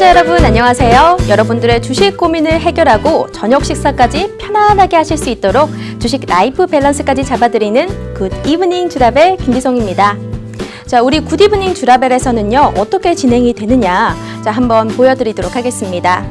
시청자 여러분 안녕하세요. 여러분들의 주식 고민을 해결하고 저녁 식사까지 편안하게 하실 수 있도록 주식 라이프 밸런스까지 잡아드리는 굿 이브닝 주라벨 김지성입니다. 자, 우리 굿 이브닝 주라벨에서는요, 어떻게 진행이 되느냐, 자, 한번 보여드리도록 하겠습니다.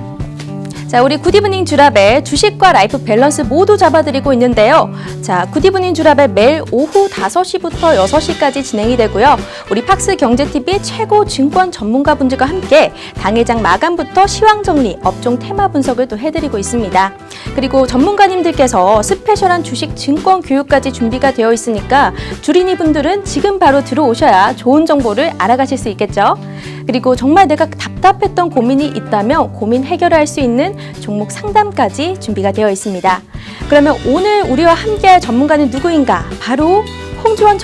자, 우리 굿 이브닝 주라벨 주식과 라이프 밸런스 모두 잡아드리고 있는데요. 자, 굿 이브닝 주라벨 매일 오후 5시부터 6시까지 진행이 되고요. 우리 팍스 경제TV 최고 증권 전문가분들과 함께 당일장 마감부터 시황 정리, 업종 테마 분석을 또 해드리고 있습니다. 그리고 전문가님들께서 스페셜한 주식 증권 교육까지 준비가 되어 있으니까 주린이 분들은 지금 바로 들어오셔야 좋은 정보를 알아가실 수 있겠죠. 그리고 정말 내가 답답했던 고민이 있다면 고민 해결할 수 있는 종목 상담까지 준비가 되어 있습니다. 그러면 오늘 우리와 함께할 전문가는 누구인가? 바로 홍주원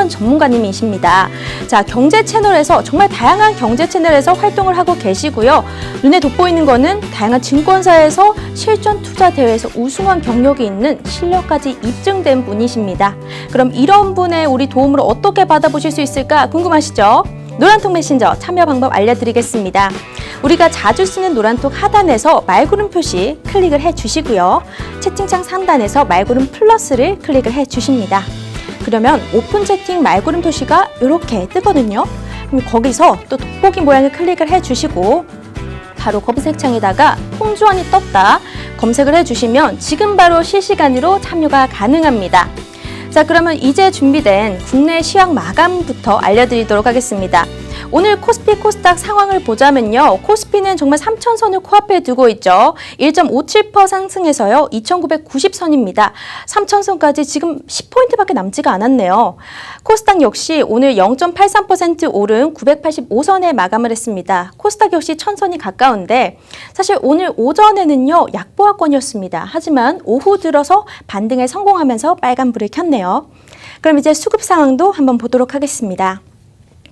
전문가님이십니다. 자, 경제 채널에서 정말 다양한 경제 채널에서 활동을 하고 계시고요. 눈에 돋보이는 거는 다양한 증권사에서 실전 투자 대회에서 우승한 경력이 있는 실력까지 입증된 분이십니다. 그럼 이런 분의 우리 도움을 어떻게 받아보실 수 있을까 궁금하시죠? 노란톡 메신저 참여 방법 알려드리겠습니다. 우리가 자주 쓰는 노란톡 하단에서 말구름 표시 클릭을 해주시고요. 채팅창 상단에서 말구름 플러스를 클릭을 해주십니다. 그러면 오픈 채팅 말구름 표시가 이렇게 뜨거든요. 그럼 거기서 또 돋보기 모양을 클릭을 해주시고 바로 검색창에다가 홍주원이 떴다 검색을 해주시면 지금 바로 실시간으로 참여가 가능합니다. 자, 그러면 이제 준비된 국내 시황 마감부터 알려드리도록 하겠습니다. 오늘 코스피 코스닥 상황을 보자면요. 코스피는 정말 3,000선을 코앞에 두고 있죠. 1.57% 상승해서요. 2,990선입니다. 3,000선까지 지금 10포인트밖에 남지가 않았네요. 코스닥 역시 오늘 0.83% 오른 985선에 마감을 했습니다. 코스닥 역시 1,000선이 가까운데 사실 오늘 오전에는요. 약보합권이었습니다. 하지만 오후 들어서 반등에 성공하면서 빨간불을 켰네요. 그럼 이제 수급 상황도 한번 보도록 하겠습니다.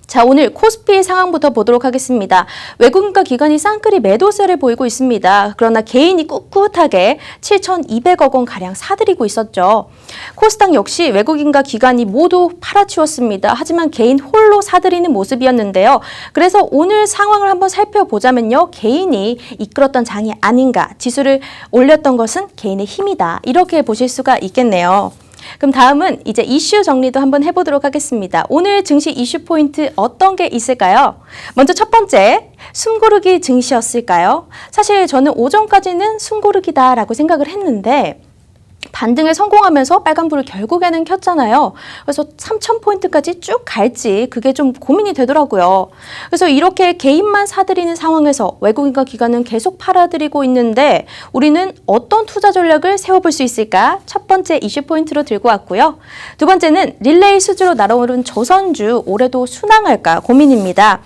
자, 오늘 코스피 상황부터 보도록 하겠습니다. 외국인과 기관이 쌍끌이 매도세를 보이고 있습니다. 그러나 개인이 꿋꿋하게 7,200억 원 가량 사들이고 있었죠. 코스닥 역시 외국인과 기관이 모두 팔아치웠습니다. 하지만 개인 홀로 사들이는 모습이었는데요. 그래서 오늘 상황을 한번 살펴보자면요. 개인이 이끌었던 장이 아닌가, 지수를 올렸던 것은 개인의 힘이다. 이렇게 보실 수가 있겠네요. 그럼 다음은 이제 이슈 정리도 한번 해보도록 하겠습니다. 오늘 증시 이슈 포인트 어떤 게 있을까요? 먼저 첫 번째, 숨고르기 증시였을까요? 사실 저는 오전까지는 숨고르기다라고 생각을 했는데 반등에 성공하면서 빨간불을 결국에는 켰잖아요. 그래서 3,000포인트까지 쭉 갈지 그게 좀 고민이 되더라고요. 그래서 이렇게 개인만 사들이는 상황에서 외국인과 기관은 계속 팔아들이고 있는데 우리는 어떤 투자 전략을 세워볼 수 있을까? 첫 번째 이슈 포인트로 들고 왔고요. 두 번째는 릴레이 수주로 날아오른 조선주 올해도 순항할까 고민입니다.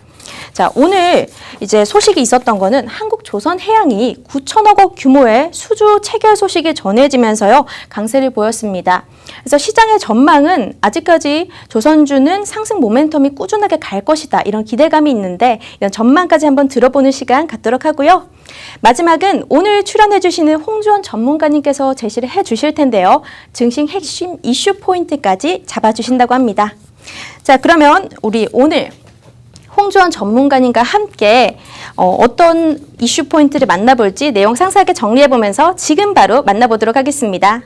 자, 오늘 이제 소식이 있었던 거는 한국조선해양이 9천억 원 규모의 수주 체결 소식이 전해지면서요, 강세를 보였습니다. 그래서 시장의 전망은 아직까지 조선주는 상승 모멘텀이 꾸준하게 갈 것이다. 이런 기대감이 있는데 이런 전망까지 한번 들어보는 시간 갖도록 하고요. 마지막은 오늘 출연해 주시는 홍주원 전문가님께서 제시를 해 주실 텐데요. 증시 핵심 이슈 포인트까지 잡아주신다고 합니다. 자, 그러면 우리 오늘 홍주원 전문가님과 함께 어떤 이슈 포인트를 만나볼지 내용 상세하게 정리해보면서 지금 바로 만나보도록 하겠습니다.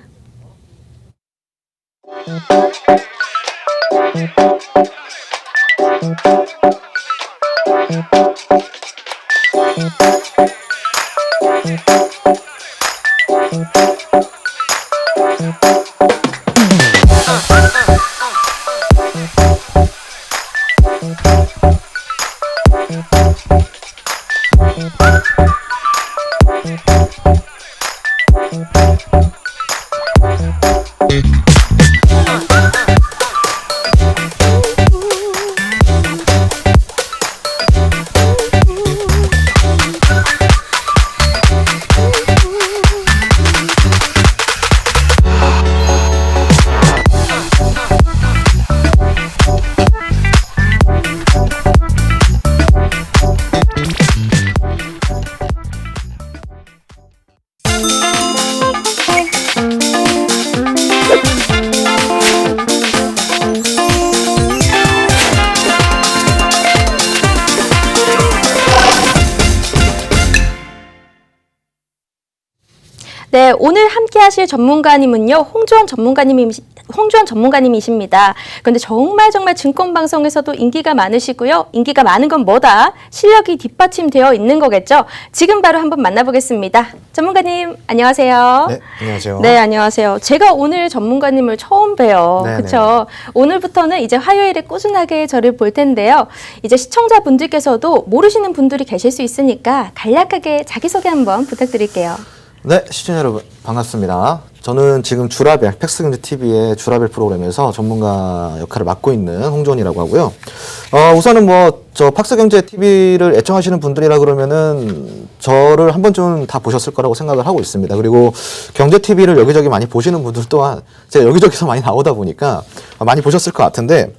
네, 오늘 함께 하실 전문가님은요, 홍주원 전문가님이십니다. 그런데 정말 증권방송에서도 인기가 많으시고요. 인기가 많은 건 뭐다? 실력이 뒷받침되어 있는 거겠죠? 지금 바로 한번 만나보겠습니다. 전문가님, 안녕하세요. 네, 안녕하세요. 네, 안녕하세요. 제가 오늘 전문가님을 처음 봬요. 그렇죠? 오늘부터는 이제 화요일에 꾸준하게 저를 볼 텐데요. 이제 시청자분들께서도 모르시는 분들이 계실 수 있으니까 간략하게 자기소개 한번 부탁드릴게요. 네, 시청자 여러분 반갑습니다. 저는 지금 주라벨, 팩스경제TV의 주라벨 프로그램에서 전문가 역할을 맡고 있는 홍주원이라고 하고요. 우선은 저 팍스경제TV를 애청하시는 분들이라 그러면은 저를 한 번쯤 다 보셨을 거라고 생각을 하고 있습니다. 그리고 경제TV를 여기저기 많이 보시는 분들 또한 제가 여기저기서 많이 나오다 보니까 많이 보셨을 것 같은데,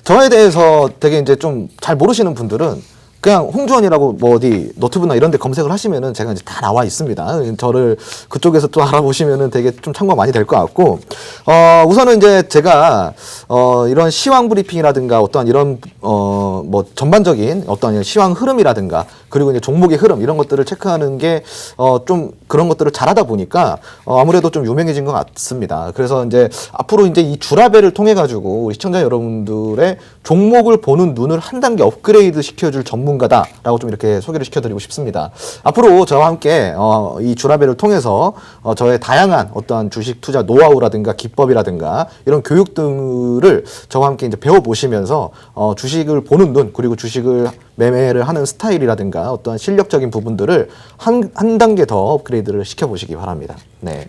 저에 대해서 되게 이제 좀 잘 모르시는 분들은 그냥 홍주원이라고 어디 너튜브나 이런 데 검색을 하시면은 제가 이제 다 나와 있습니다. 저를 그쪽에서 또 알아보시면은 되게 좀 참고가 많이 될 것 같고, 우선은 이제 제가, 이런 시황 브리핑이라든가 어떠한 이런, 전반적인 어떤 시황 흐름이라든가 그리고 이제 종목의 흐름 이런 것들을 체크하는 게, 좀 그런 것들을 잘하다 보니까, 아무래도 좀 유명해진 것 같습니다. 그래서 이제 앞으로 이제 이 주라벨을 통해 가지고 우리 시청자 여러분들의 종목을 보는 눈을 한 단계 업그레이드 시켜줄 전문가다라고 좀 이렇게 소개를 시켜드리고 싶습니다. 앞으로 저와 함께 이 주라벨을 통해서 저의 다양한 어떠한 주식 투자 노하우라든가 기법이라든가 이런 교육 등을 저와 함께 이제 배워보시면서 주식을 보는 눈 그리고 주식을 매매를 하는 스타일이라든가 어떠한 실력적인 부분들을 한 단계 더 업그레이드를 시켜보시기 바랍니다. 네.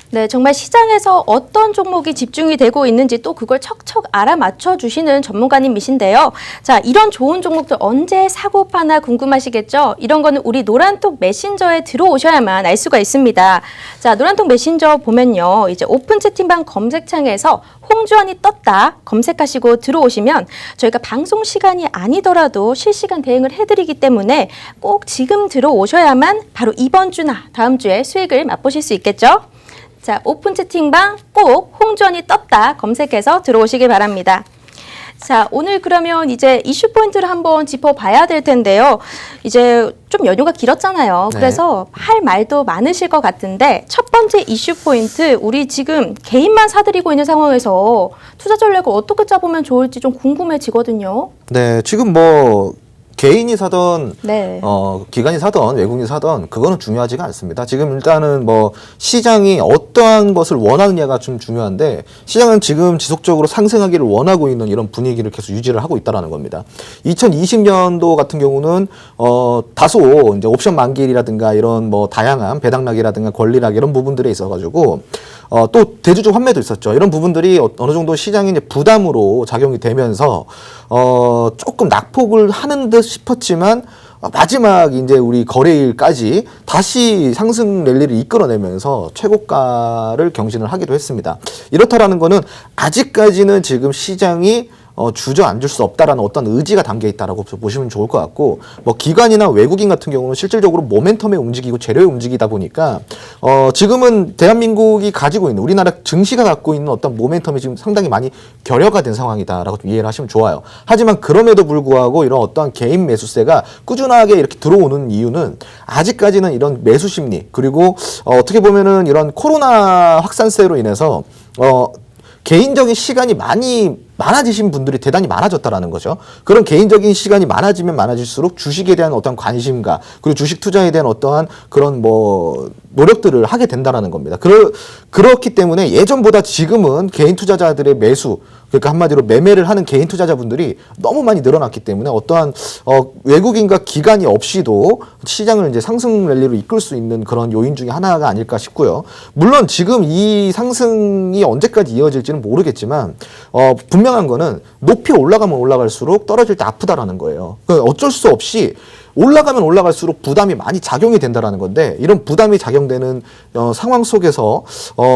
네, 정말 시장에서 어떤 종목이 집중이 되고 있는지 또 그걸 척척 알아맞혀 주시는 전문가님이신데요. 자, 이런 좋은 종목들 언제 사고 파나 궁금하시겠죠? 이런 거는 우리 노란톡 메신저에 들어오셔야만 알 수가 있습니다. 자, 노란톡 메신저 보면요. 이제 오픈 채팅방 검색창에서 홍주원이 떴다 검색하시고 들어오시면 저희가 방송 시간이 아니더라도 실시간 대응을 해드리기 때문에 꼭 지금 들어오셔야만 바로 이번 주나 다음 주에 수익을 맛보실 수 있겠죠? 자, 오픈 채팅방 꼭 홍주원이 떴다 검색해서 들어오시기 바랍니다. 자, 오늘 그러면 이제 이슈 포인트를 한번 짚어봐야 될 텐데요. 이제 좀 연휴가 길었잖아요. 네. 그래서 할 말도 많으실 것 같은데 첫 번째 이슈 포인트, 우리 지금 개인만 사들이고 있는 상황에서 투자 전략을 어떻게 짜보면 좋을지 좀 궁금해지거든요. 네, 지금 개인이 사던, 네. 기관이 사던, 외국인이 사던, 그거는 중요하지가 않습니다. 지금 일단은 시장이 어떠한 것을 원하느냐가 좀 중요한데, 시장은 지금 지속적으로 상승하기를 원하고 있는 이런 분위기를 계속 유지를 하고 있다라는 겁니다. 2020년도 같은 경우는, 다소 이제 옵션 만기일이라든가 이런 다양한 배당락이라든가 권리락 이런 부분들에 있어가지고, 또 대주주 환매도 있었죠. 이런 부분들이 어느 정도 시장이 이제 부담으로 작용이 되면서 조금 낙폭을 하는 듯 싶었지만 마지막 이제 우리 거래일까지 다시 상승 랠리를 이끌어내면서 최고가를 경신을 하기도 했습니다. 이렇다라는 거는 아직까지는 지금 시장이 주저앉을 수 없다라는 어떤 의지가 담겨 있다라고 보시면 좋을 것 같고, 기관이나 외국인 같은 경우는 실질적으로 모멘텀에 움직이고 재료에 움직이다 보니까, 지금은 대한민국이 가지고 있는, 우리나라 증시가 갖고 있는 어떤 모멘텀이 지금 상당히 많이 결여가 된 상황이다라고 좀 이해를 하시면 좋아요. 하지만 그럼에도 불구하고 이런 어떠한 개인 매수세가 꾸준하게 이렇게 들어오는 이유는 아직까지는 이런 매수 심리, 그리고 어떻게 보면은 이런 코로나 확산세로 인해서, 개인적인 시간이 많아지신 분들이 대단히 많아졌다라는 거죠. 그런 개인적인 시간이 많아지면 많아질수록 주식에 대한 어떤 관심과 그리고 주식 투자에 대한 어떠한 그런 노력들을 하게 된다라는 겁니다. 그렇기 때문에 예전보다 지금은 개인 투자자들의 매수, 그러니까 한마디로 매매를 하는 개인 투자자분들이 너무 많이 늘어났기 때문에 어떠한 외국인과 기관이 없이도 시장을 이제 상승 랠리로 이끌 수 있는 그런 요인 중에 하나가 아닐까 싶고요. 물론 지금 이 상승이 언제까지 이어질지는 모르겠지만 분명한 거는 높이 올라가면 올라갈수록 떨어질 때 아프다라는 거예요. 어쩔 수 없이 올라가면 올라갈수록 부담이 많이 작용이 된다라는 건데, 이런 부담이 작용되는 상황 속에서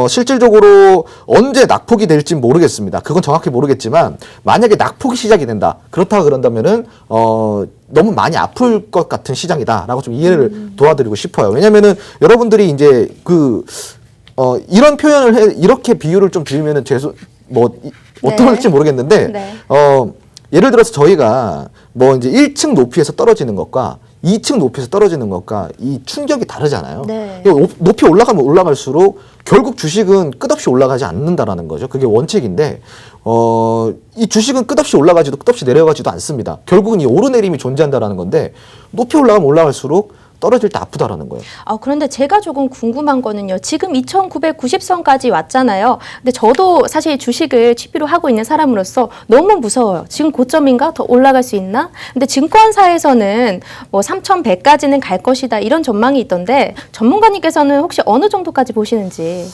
실질적으로 언제 낙폭이 될지 모르겠습니다. 그건 정확히 모르겠지만 만약에 낙폭이 시작이 된다. 그렇다고 그런다면은 너무 많이 아플 것 같은 시장이다라고 좀 이해를 도와드리고 싶어요. 왜냐면은 여러분들이 이제 이런 표현을 이렇게 비유를 좀 드리면은 어떤 할지 모르겠는데, 네. 예를 들어서 저희가 이제 1층 높이에서 떨어지는 것과 2층 높이에서 떨어지는 것과 이 충격이 다르잖아요. 네. 높이 올라가면 올라갈수록 결국 주식은 끝없이 올라가지 않는다라는 거죠. 그게 원칙인데 이 주식은 끝없이 올라가지도 끝없이 내려가지도 않습니다. 결국은 이 오르내림이 존재한다라는 건데 높이 올라가면 올라갈수록 떨어질 때 아프다라는 거예요. 그런데 제가 조금 궁금한 거는요. 지금 2,990선까지 왔잖아요. 근데 저도 사실 주식을 취미로 하고 있는 사람으로서 너무 무서워요. 지금 고점인가? 더 올라갈 수 있나? 근데 증권사에서는 뭐 3,100까지는 갈 것이다 이런 전망이 있던데 전문가님께서는 혹시 어느 정도까지 보시는지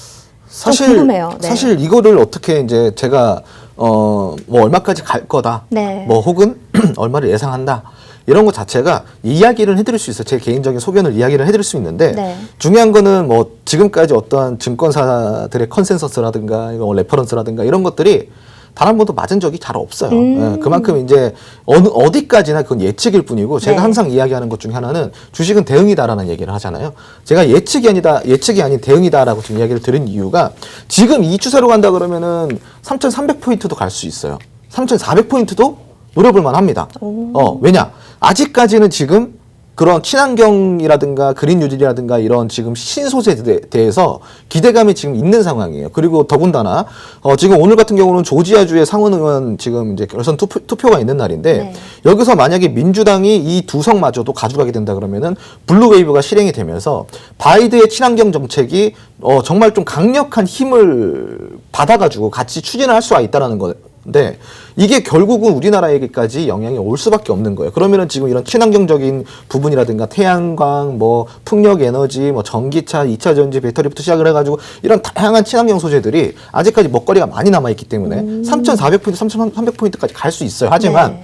좀 궁금해요. 네. 사실 이거를 어떻게 이제 제가 뭐 얼마까지 갈 거다. 네. 뭐 혹은 얼마를 예상한다. 이런 것 자체가 이야기를 해드릴 수 있어요. 제 개인적인 소견을 이야기를 해드릴 수 있는데 네. 중요한 거는 뭐 지금까지 어떠한 증권사들의 컨센서스라든가 이거 레퍼런스라든가 이런 것들이 단 한 번도 맞은 적이 잘 없어요. 예, 그만큼 이제 어디까지나 그건 예측일 뿐이고 제가 네. 항상 이야기하는 것 중에 하나는 주식은 대응이다라는 얘기를 하잖아요. 제가 예측이 아닌 대응이다라고 지금 이야기를 드린 이유가 지금 이 추세로 간다 그러면은 3,300포인트도 갈 수 있어요. 3,400포인트도 노려볼 만합니다. 왜냐? 아직까지는 지금 그런 친환경이라든가 그린 뉴딜이라든가 이런 지금 신소재에 대해서 기대감이 지금 있는 상황이에요. 그리고 더군다나 지금 오늘 같은 경우는 조지아주의 상원 의원 지금 이제 결선 투표가 있는 날인데 네. 여기서 만약에 민주당이 이 두 석마저도 가져가게 된다 그러면은 블루웨이브가 실행이 되면서 바이든의 친환경 정책이 정말 좀 강력한 힘을 받아가지고 같이 추진을 할 수가 있다라는 건데 이게 결국은 우리나라에게까지 영향이 올 수밖에 없는 거예요. 그러면은 지금 이런 친환경적인 부분이라든가 태양광, 뭐 풍력 에너지, 뭐 전기차, 2차 전지, 배터리부터 시작을 해가지고 이런 다양한 친환경 소재들이 아직까지 먹거리가 많이 남아있기 때문에 3,400포인트, 3,300포인트까지 갈 수 있어요. 하지만 네.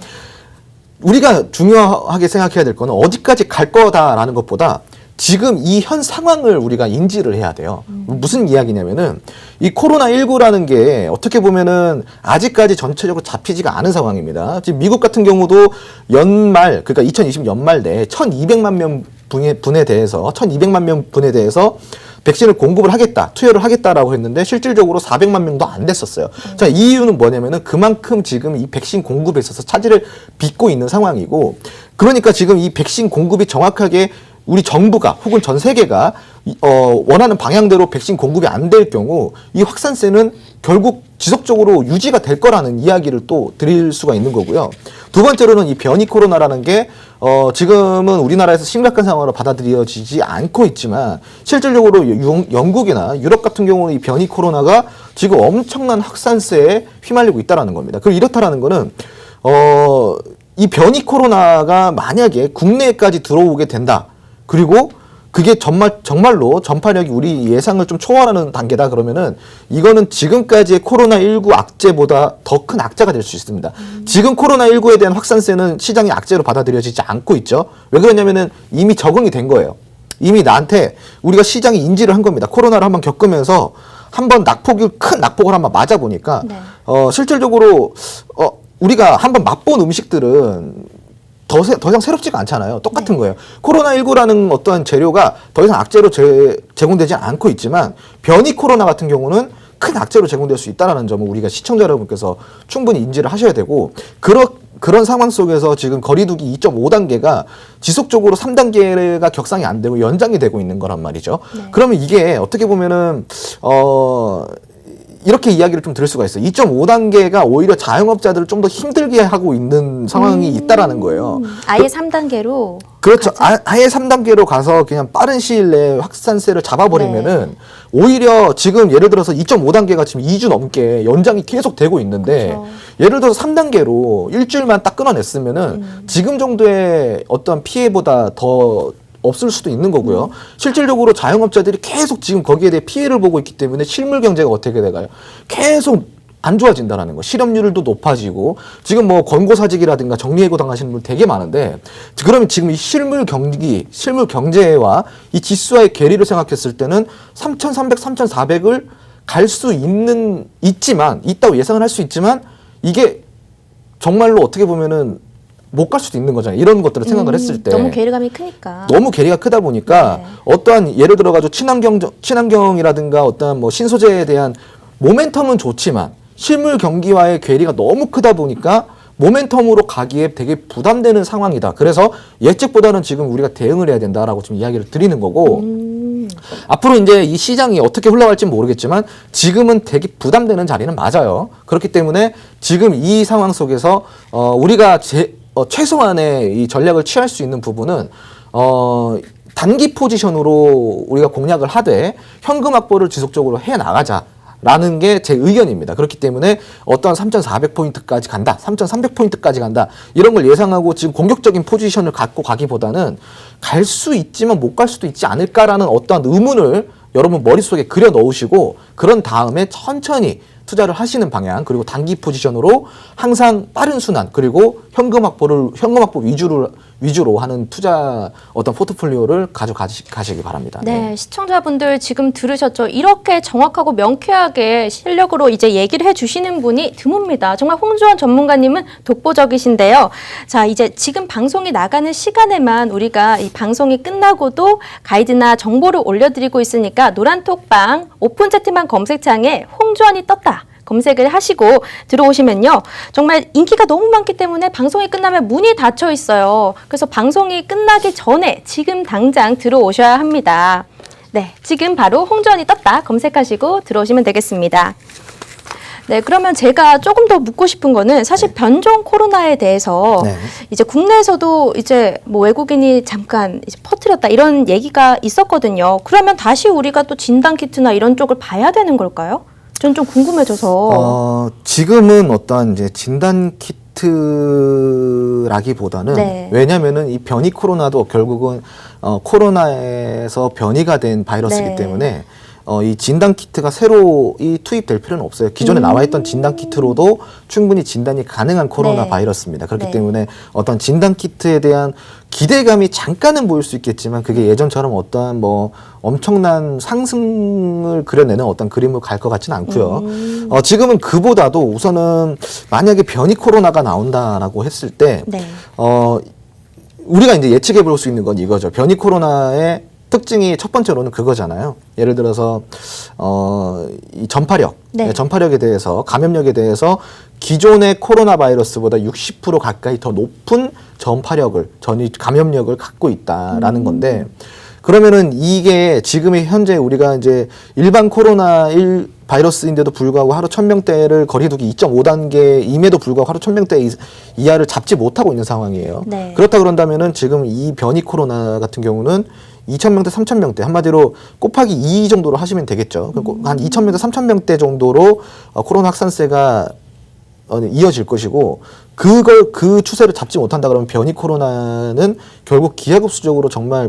우리가 중요하게 생각해야 될 거는 어디까지 갈 거다라는 것보다 지금 이 현 상황을 우리가 인지를 해야 돼요. 무슨 이야기냐면은 이 코로나19라는 게 어떻게 보면은 아직까지 전체적으로 잡히지가 않은 상황입니다. 지금 미국 같은 경우도 연말, 그러니까 2020 연말 내에 1,200만 명 분에 대해서 백신을 공급을 하겠다, 투여를 하겠다라고 했는데 실질적으로 400만 명도 안 됐었어요. 자, 이 이유는 뭐냐면은 그만큼 지금 이 백신 공급에 있어서 차질을 빚고 있는 상황이고, 그러니까 지금 이 백신 공급이 정확하게 우리 정부가 혹은 전 세계가 원하는 방향대로 백신 공급이 안 될 경우 이 확산세는 결국 지속적으로 유지가 될 거라는 이야기를 또 드릴 수가 있는 거고요. 두 번째로는 이 변이 코로나라는 게 지금은 우리나라에서 심각한 상황으로 받아들여지지 않고 있지만 실질적으로 영국이나 유럽 같은 경우는 이 변이 코로나가 지금 엄청난 확산세에 휘말리고 있다라는 겁니다. 그리고 이렇다라는 거는 이 변이 코로나가 만약에 국내까지 들어오게 된다. 그리고 그게 정말로 전파력이 우리 예상을 좀 초월하는 단계다 그러면은 이거는 지금까지의 코로나19 악재보다 더 큰 악재가 될 수 있습니다. 지금 코로나19에 대한 확산세는 시장이 악재로 받아들여지지 않고 있죠. 왜 그러냐면은 이미 적응이 된 거예요. 이미 나한테 우리가 시장이 인지를 한 겁니다. 코로나를 한번 겪으면서 한번 큰 낙폭을 한번 맞아보니까 네. 실질적으로 우리가 한번 맛본 음식들은 더 이상 새롭지가 않잖아요. 똑같은 거예요. 코로나19라는 어떠한 재료가 더 이상 악재로 제공되지 않고 있지만 변이 코로나 같은 경우는 큰 악재로 제공될 수 있다는 점을 우리가 시청자 여러분께서 충분히 인지를 하셔야 되고 그런 상황 속에서 지금 거리두기 2.5단계가 지속적으로 3단계가 격상이 안 되고 연장이 되고 있는 거란 말이죠. 네. 그러면 이게 어떻게 보면은 이렇게 이야기를 좀 들을 수가 있어요. 2.5단계가 오히려 자영업자들을 좀 더 힘들게 하고 있는 상황이 있다라는 거예요. 아예 3단계로 그렇죠. 아예 3단계로 가서 그냥 빠른 시일 내에 확산세를 잡아버리면은 네. 오히려 지금 예를 들어서 2.5단계가 지금 2주 넘게 연장이 계속 되고 있는데 그렇죠. 예를 들어서 3단계로 일주일만 딱 끊어냈으면은 지금 정도의 어떤 피해보다 더 없을 수도 있는 거고요. 실질적으로 자영업자들이 계속 지금 거기에 대해 피해를 보고 있기 때문에 실물 경제가 어떻게 돼가요? 계속 안 좋아진다라는 거. 실업률도 높아지고 지금 뭐 권고사직이라든가 정리해고 당하시는 분 되게 많은데 그러면 지금 이 실물 경제와 이 지수와의 괴리를 생각했을 때는 3,300, 3,400을 갈 수 있다고 예상을 할 수 있지만 이게 정말로 어떻게 보면은 못 갈 수도 있는 거잖아요. 이런 것들을 생각을 했을 때. 너무 괴리감이 크니까. 너무 괴리가 크다 보니까 네. 어떠한 예를 들어가지고 친환경이라든가 어떠한 뭐 신소재에 대한 모멘텀은 좋지만 실물 경기와의 괴리가 너무 크다 보니까 모멘텀으로 가기에 되게 부담되는 상황이다. 그래서 예측보다는 지금 우리가 대응을 해야 된다라고 지금 이야기를 드리는 거고 앞으로 이제 이 시장이 어떻게 흘러갈지 모르겠지만 지금은 되게 부담되는 자리는 맞아요. 그렇기 때문에 지금 이 상황 속에서 우리가 최소한의 이 전략을 취할 수 있는 부분은 단기 포지션으로 우리가 공략을 하되 현금 확보를 지속적으로 해 나가자라는 게 제 의견입니다. 그렇기 때문에 어떤 3,400포인트까지 간다, 3,300포인트까지 간다 이런 걸 예상하고 지금 공격적인 포지션을 갖고 가기보다는 갈 수 있지만 못 갈 수도 있지 않을까라는 어떤 의문을 여러분 머릿속에 그려 넣으시고 그런 다음에 천천히 투자를 하시는 방향 그리고 단기 포지션으로 항상 빠른 순환 그리고 현금 확보 위주로 하는 투자 어떤 포트폴리오를 가지고 가시기 바랍니다. 네, 시청자분들 지금 들으셨죠? 이렇게 정확하고 명쾌하게 실력으로 이제 얘기를 해주시는 분이 드뭅니다. 정말 홍주원 전문가님은 독보적이신데요. 자, 이제 지금 방송이 나가는 시간에만 우리가 이 방송이 끝나고도 가이드나 정보를 올려드리고 있으니까 노란톡방 오픈 채팅방 검색창에 홍주원이 떴다. 검색을 하시고 들어오시면요. 정말 인기가 너무 많기 때문에 방송이 끝나면 문이 닫혀 있어요. 그래서 방송이 끝나기 전에 지금 당장 들어오셔야 합니다. 네, 지금 바로 홍주원이 떴다 검색하시고 들어오시면 되겠습니다. 네, 그러면 제가 조금 더 묻고 싶은 거는 사실 변종 코로나에 대해서 이제 국내에서도 이제 뭐 외국인이 잠깐 이제 퍼뜨렸다 이런 얘기가 있었거든요. 그러면 다시 우리가 또 진단 키트나 이런 쪽을 봐야 되는 걸까요? 전 좀 궁금해져서. 지금은 어떤 이제 진단 키트라기보다는 왜냐면은 이 변이 코로나도 결국은 코로나에서 변이가 된 바이러스이기 때문에 이 진단 키트가 새로 투입될 필요는 없어요. 기존에 나와 있던 진단 키트로도 충분히 진단이 가능한 코로나 바이러스입니다. 그렇기 때문에 어떤 진단 키트에 대한 기대감이 잠깐은 보일 수 있겠지만 그게 예전처럼 어떠한 뭐 엄청난 상승을 그려내는 어떤 그림을 갈 것 같지는 않고요. 지금은 그보다도 우선은 만약에 변이 코로나가 나온다라고 했을 때 우리가 이제 예측해 볼 수 있는 건 이거죠. 변이 코로나의 특징이 첫 번째로는 그거잖아요. 예를 들어서 이 전파력, 전파력에 대해서 감염력에 대해서 기존의 코로나 바이러스보다 60% 가까이 더 높은 전파력을 감염력을 갖고 있다라는 건데 그러면은 이게 지금의 현재 우리가 이제 일반 코로나 바이러스인데도 불구하고 하루 1,000명대를 거리두기 2.5단계임에도 불구하고 하루 1,000명대 이하를 잡지 못하고 있는 상황이에요. 그렇다 그런다면은 지금 이 변이 코로나 같은 경우는 2,000명대, 3,000명대 한마디로 곱하기 2 정도로 하시면 되겠죠. 한 2,000명대, 3,000명대 정도로 코로나 확산세가 이어질 것이고 그 추세를 잡지 못한다 그러면 변이 코로나는 결국 기하급수적으로 정말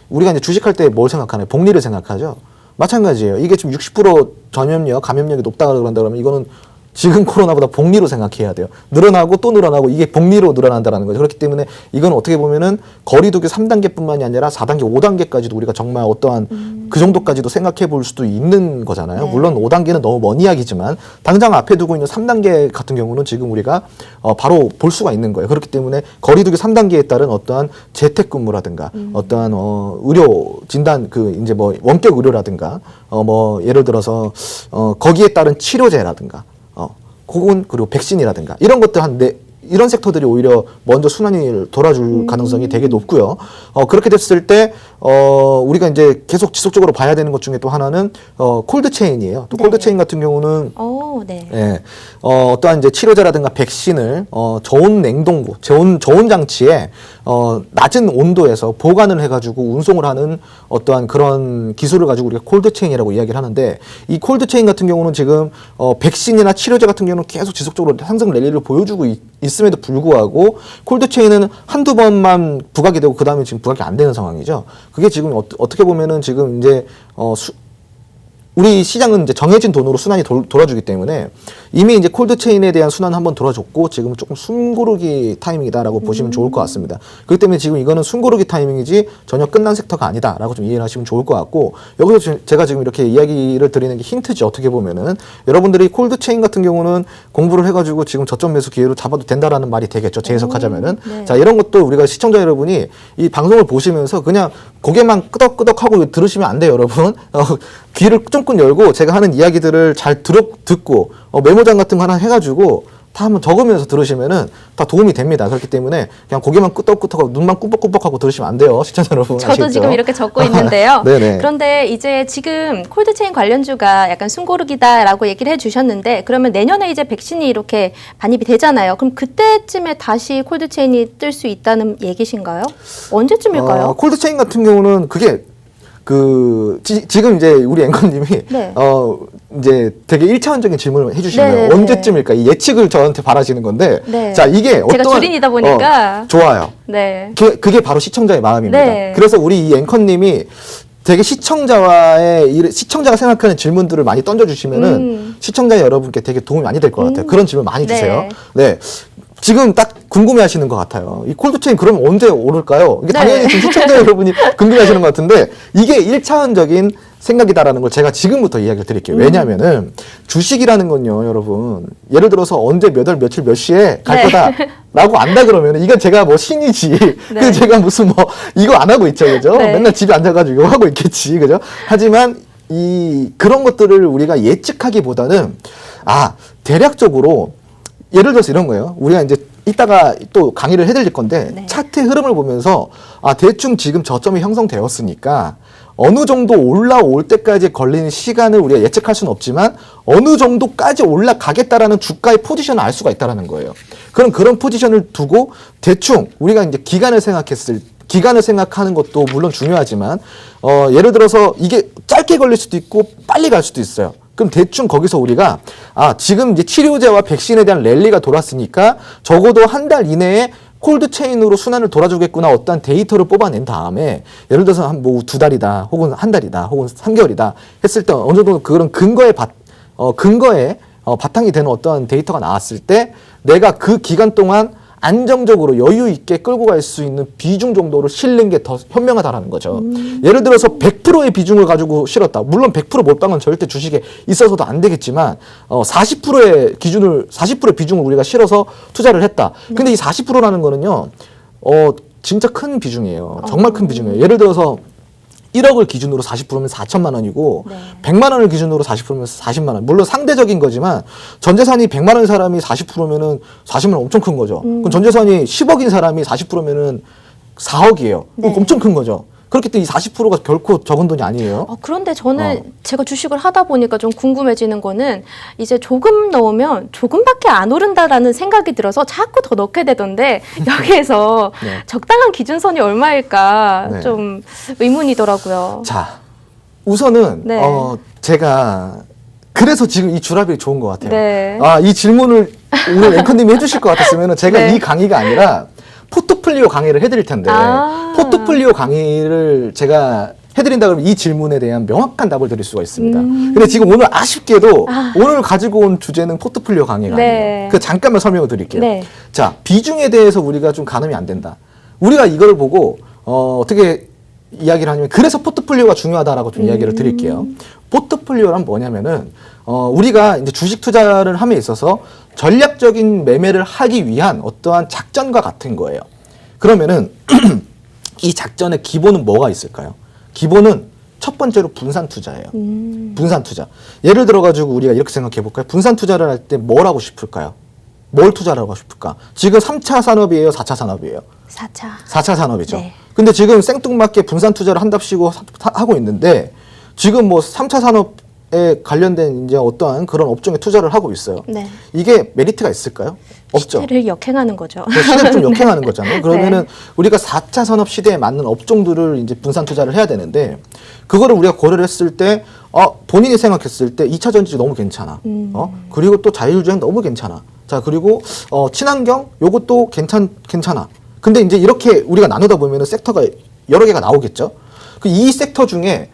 우리가 이제 주식할 때 뭘 생각하나요? 복리를 생각하죠. 마찬가지예요. 이게 지금 60% 전염력, 감염력이 높다 그런다 그러면 이거는 지금 코로나보다 복리로 생각해야 돼요. 늘어나고 또 늘어나고 이게 복리로 늘어난다는 거죠. 그렇기 때문에 이건 어떻게 보면은 거리두기 3단계뿐만이 아니라 4단계, 5단계까지도 우리가 정말 어떠한 그 정도까지도 생각해 볼 수도 있는 거잖아요. 물론 5단계는 너무 먼 이야기지만 당장 앞에 두고 있는 3단계 같은 경우는 지금 우리가 바로 볼 수가 있는 거예요. 그렇기 때문에 거리두기 3단계에 따른 어떠한 재택근무라든가 어떠한 의료 진단 이제 뭐 원격 의료라든가 뭐 예를 들어서 거기에 따른 치료제라든가 혹은 그리고 백신이라든가 이런 것들 이런 섹터들이 오히려 먼저 순환이 돌아줄 가능성이 되게 높고요. 그렇게 됐을 때 우리가 이제 계속 지속적으로 봐야 되는 것 중에 또 하나는 콜드체인이에요. 또 콜드체인 같은 경우는 어떠한 이제 치료제라든가 백신을 저온 냉동고, 저온 장치에 낮은 온도에서 보관을 해가지고 운송을 하는 어떠한 그런 기술을 가지고 우리가 콜드체인이라고 이야기를 하는데 이 콜드체인 같은 경우는 지금 백신이나 치료제 같은 경우는 계속 지속적으로 상승 랠리를 보여주고 있음에도 불구하고 콜드체인은 한두 번만 부각이 되고 그 다음에 지금 부각이 안 되는 상황이죠. 그게 지금 어떻게 보면은 지금 이제 우리 시장은 이제 정해진 돈으로 순환이 돌아주기 때문에 이미 이제 콜드체인에 대한 순환은 한번 돌아줬고 지금은 조금 숨고르기 타이밍이다라고 보시면 좋을 것 같습니다. 그렇기 때문에 지금 이거는 숨고르기 타이밍이지 전혀 끝난 섹터가 아니다라고 좀 이해를 하시면 좋을 것 같고 여기서 제가 지금 이렇게 이야기를 드리는 게 힌트지 어떻게 보면은 여러분들이 콜드체인 같은 경우는 공부를 해가지고 지금 저점 매수 기회로 잡아도 된다라는 말이 되겠죠. 재해석하자면은. 자, 이런 것도 우리가 시청자 여러분이 이 방송을 보시면서 그냥 고개만 끄덕끄덕하고 들으시면 안 돼요, 여러분. 귀를 쫑긋 열고 제가 하는 이야기들을 잘 듣고 메모장 같은 거 하나 해가지고 다 한번 적으면서 들으시면은 다 도움이 됩니다. 그렇기 때문에 그냥 고개만 끄덕끄덕하고 눈만 꾸벅꾸벅하고 들으시면 안 돼요. 시청자 여러분. 저도 아시겠죠? 지금 이렇게 적고 있는데요. 네네. 그런데 이제 지금 콜드체인 관련주가 약간 숨고르기다라고 얘기를 해주셨는데 그러면 내년에 이제 백신이 이렇게 반입이 되잖아요. 그럼 그때쯤에 다시 콜드체인이 뜰 수 있다는 얘기신가요? 언제쯤일까요? 콜드체인 같은 경우는 그게 지금 이제 우리 앵커님이 네. 이제 되게 1차원적인 질문을 해주시면 네네네. 언제쯤일까 이 예측을 저한테 바라시는 건데 네. 자 이게 제가 주린이다 보니까. 좋아요. 네. 그게 바로 시청자의 마음입니다. 네. 그래서 우리 이 앵커님이 되게 시청자가 생각하는 질문들을 많이 던져주시면은 시청자 여러분께 되게 도움이 많이 될 것 같아요. 그런 질문 많이 주세요. 네. 지금 딱 궁금해하시는 것 같아요. 이 콜드체인 그러면 언제 오를까요? 이게 네. 당연히 지금 시청자 여러분이 궁금해하시는 것 같은데 이게 1차원적인 생각이다라는 걸 제가 지금부터 이야기를 드릴게요. 왜냐하면은 주식이라는 건요, 여러분. 예를 들어서 언제 몇 월 며칠 몇 시에 갈 네. 거다라고 안다 그러면은 이건 제가 뭐 신이지. 네. 그 제가 무슨 뭐 이거 안 하고 있죠, 그죠? 네. 맨날 집에 앉아가지고 이거 하고 있겠지, 그죠? 하지만 그런 것들을 우리가 예측하기보다는 대략적으로 예를 들어서 이런 거예요. 우리가 이제 이따가 또 강의를 해드릴 건데 네. 차트의 흐름을 보면서 대충 지금 저점이 형성되었으니까 어느 정도 올라올 때까지 걸리는 시간을 우리가 예측할 수는 없지만 어느 정도까지 올라가겠다라는 주가의 포지션을 알 수가 있다라는 거예요. 그럼 그런 포지션을 두고 대충 우리가 이제 기간을 생각하는 것도 물론 중요하지만 예를 들어서 이게 짧게 걸릴 수도 있고 빨리 갈 수도 있어요. 그럼 대충 거기서 우리가 지금 이제 치료제와 백신에 대한 랠리가 돌았으니까 적어도 한 달 이내에 콜드체인으로 순환을 돌아주겠구나 어떤 데이터를 뽑아낸 다음에 예를 들어서 한 뭐 2달이다 혹은 한 달이다 혹은 3개월이다 했을 때 어느 정도 그런 근거에 바탕이 되는 어떤 데이터가 나왔을 때 내가 그 기간 동안 안정적으로 여유 있게 끌고 갈 수 있는 비중 정도를 실는 게 더 현명하다라는 거죠. 예를 들어서 100%의 비중을 가지고 실었다. 물론 100% 몰빵은 절대 주식에 있어서도 안 되겠지만 40%의 비중을 우리가 실어서 투자를 했다. 근데 이 40%라는 거는요. 진짜 큰 비중이에요. 정말 큰 비중이에요. 예를 들어서 1억을 기준으로 40%면 4천만 원이고 네. 100만 원을 기준으로 40%면 40만 원. 물론 상대적인 거지만 전 재산이 100만 원인 사람이 40%면은 40만 원 엄청 큰 거죠. 그럼 전 재산이 10억인 사람이 40%면은 4억이에요. 네. 엄청 큰 거죠. 그렇기 때문에 이 40%가 결코 적은 돈이 아니에요. 그런데 저는 제가 주식을 하다 보니까 좀 궁금해지는 거는 이제 조금 넣으면 조금밖에 안 오른다라는 생각이 들어서 자꾸 더 넣게 되던데 여기에서 네. 적당한 기준선이 얼마일까 네. 좀 의문이더라고요. 자, 우선은 네. 제가 그래서 지금 이 주랍이 좋은 것 같아요. 네. 이 질문을 오늘 앵커님이 해주실 것 같았으면 제가 네. 이 강의가 아니라 포트폴리오 강의를 해드릴 텐데 포트폴리오 강의를 제가 해드린다 그러면 이 질문에 대한 명확한 답을 드릴 수가 있습니다. 근데 지금 오늘 아쉽게도 오늘 가지고 온 주제는 포트폴리오 강의가 네. 아니에요. 그 잠깐만 설명을 드릴게요. 네. 자, 비중에 대해서 우리가 좀 가늠이 안 된다. 우리가 이걸 보고 어떻게 이야기를 하냐면 그래서 포트폴리오가 중요하다라고 좀 이야기를 드릴게요. 포트폴리오란 뭐냐면은 우리가 이제 주식 투자를 함에 있어서 전략적인 매매를 하기 위한 어떠한 작전과 같은 거예요. 그러면은 이 작전의 기본은 뭐가 있을까요? 기본은 첫 번째로 분산 투자예요. 분산 투자. 예를 들어 가지고 우리가 이렇게 생각해 볼까요? 분산 투자를 할 때 뭘 하고 싶을까요? 뭘 투자를 하고 싶을까? 지금 3차 산업이에요, 4차 산업이에요? 4차. 4차 산업이죠. 네. 근데 지금 생뚱맞게 분산 투자를 한답시고 하고 있는데 지금 뭐 3차 산업에 관련된 이제 어떠한 그런 업종에 투자를 하고 있어요. 네. 이게 메리트가 있을까요? 없죠. 시대를 역행하는 거죠. 시대를 좀 역행하는 거잖아요. 그러면은 우리가 4차 산업 시대에 맞는 업종들을 이제 분산 투자를 해야 되는데 그거를 우리가 고려를 했을 때 본인이 생각했을 때 2차 전지 너무 괜찮아. 그리고 또 자율주행 너무 괜찮아. 자, 그리고 친환경 요것도 괜찮아. 근데 이제 이렇게 우리가 나누다 보면은 섹터가 여러 개가 나오겠죠. 이 섹터 중에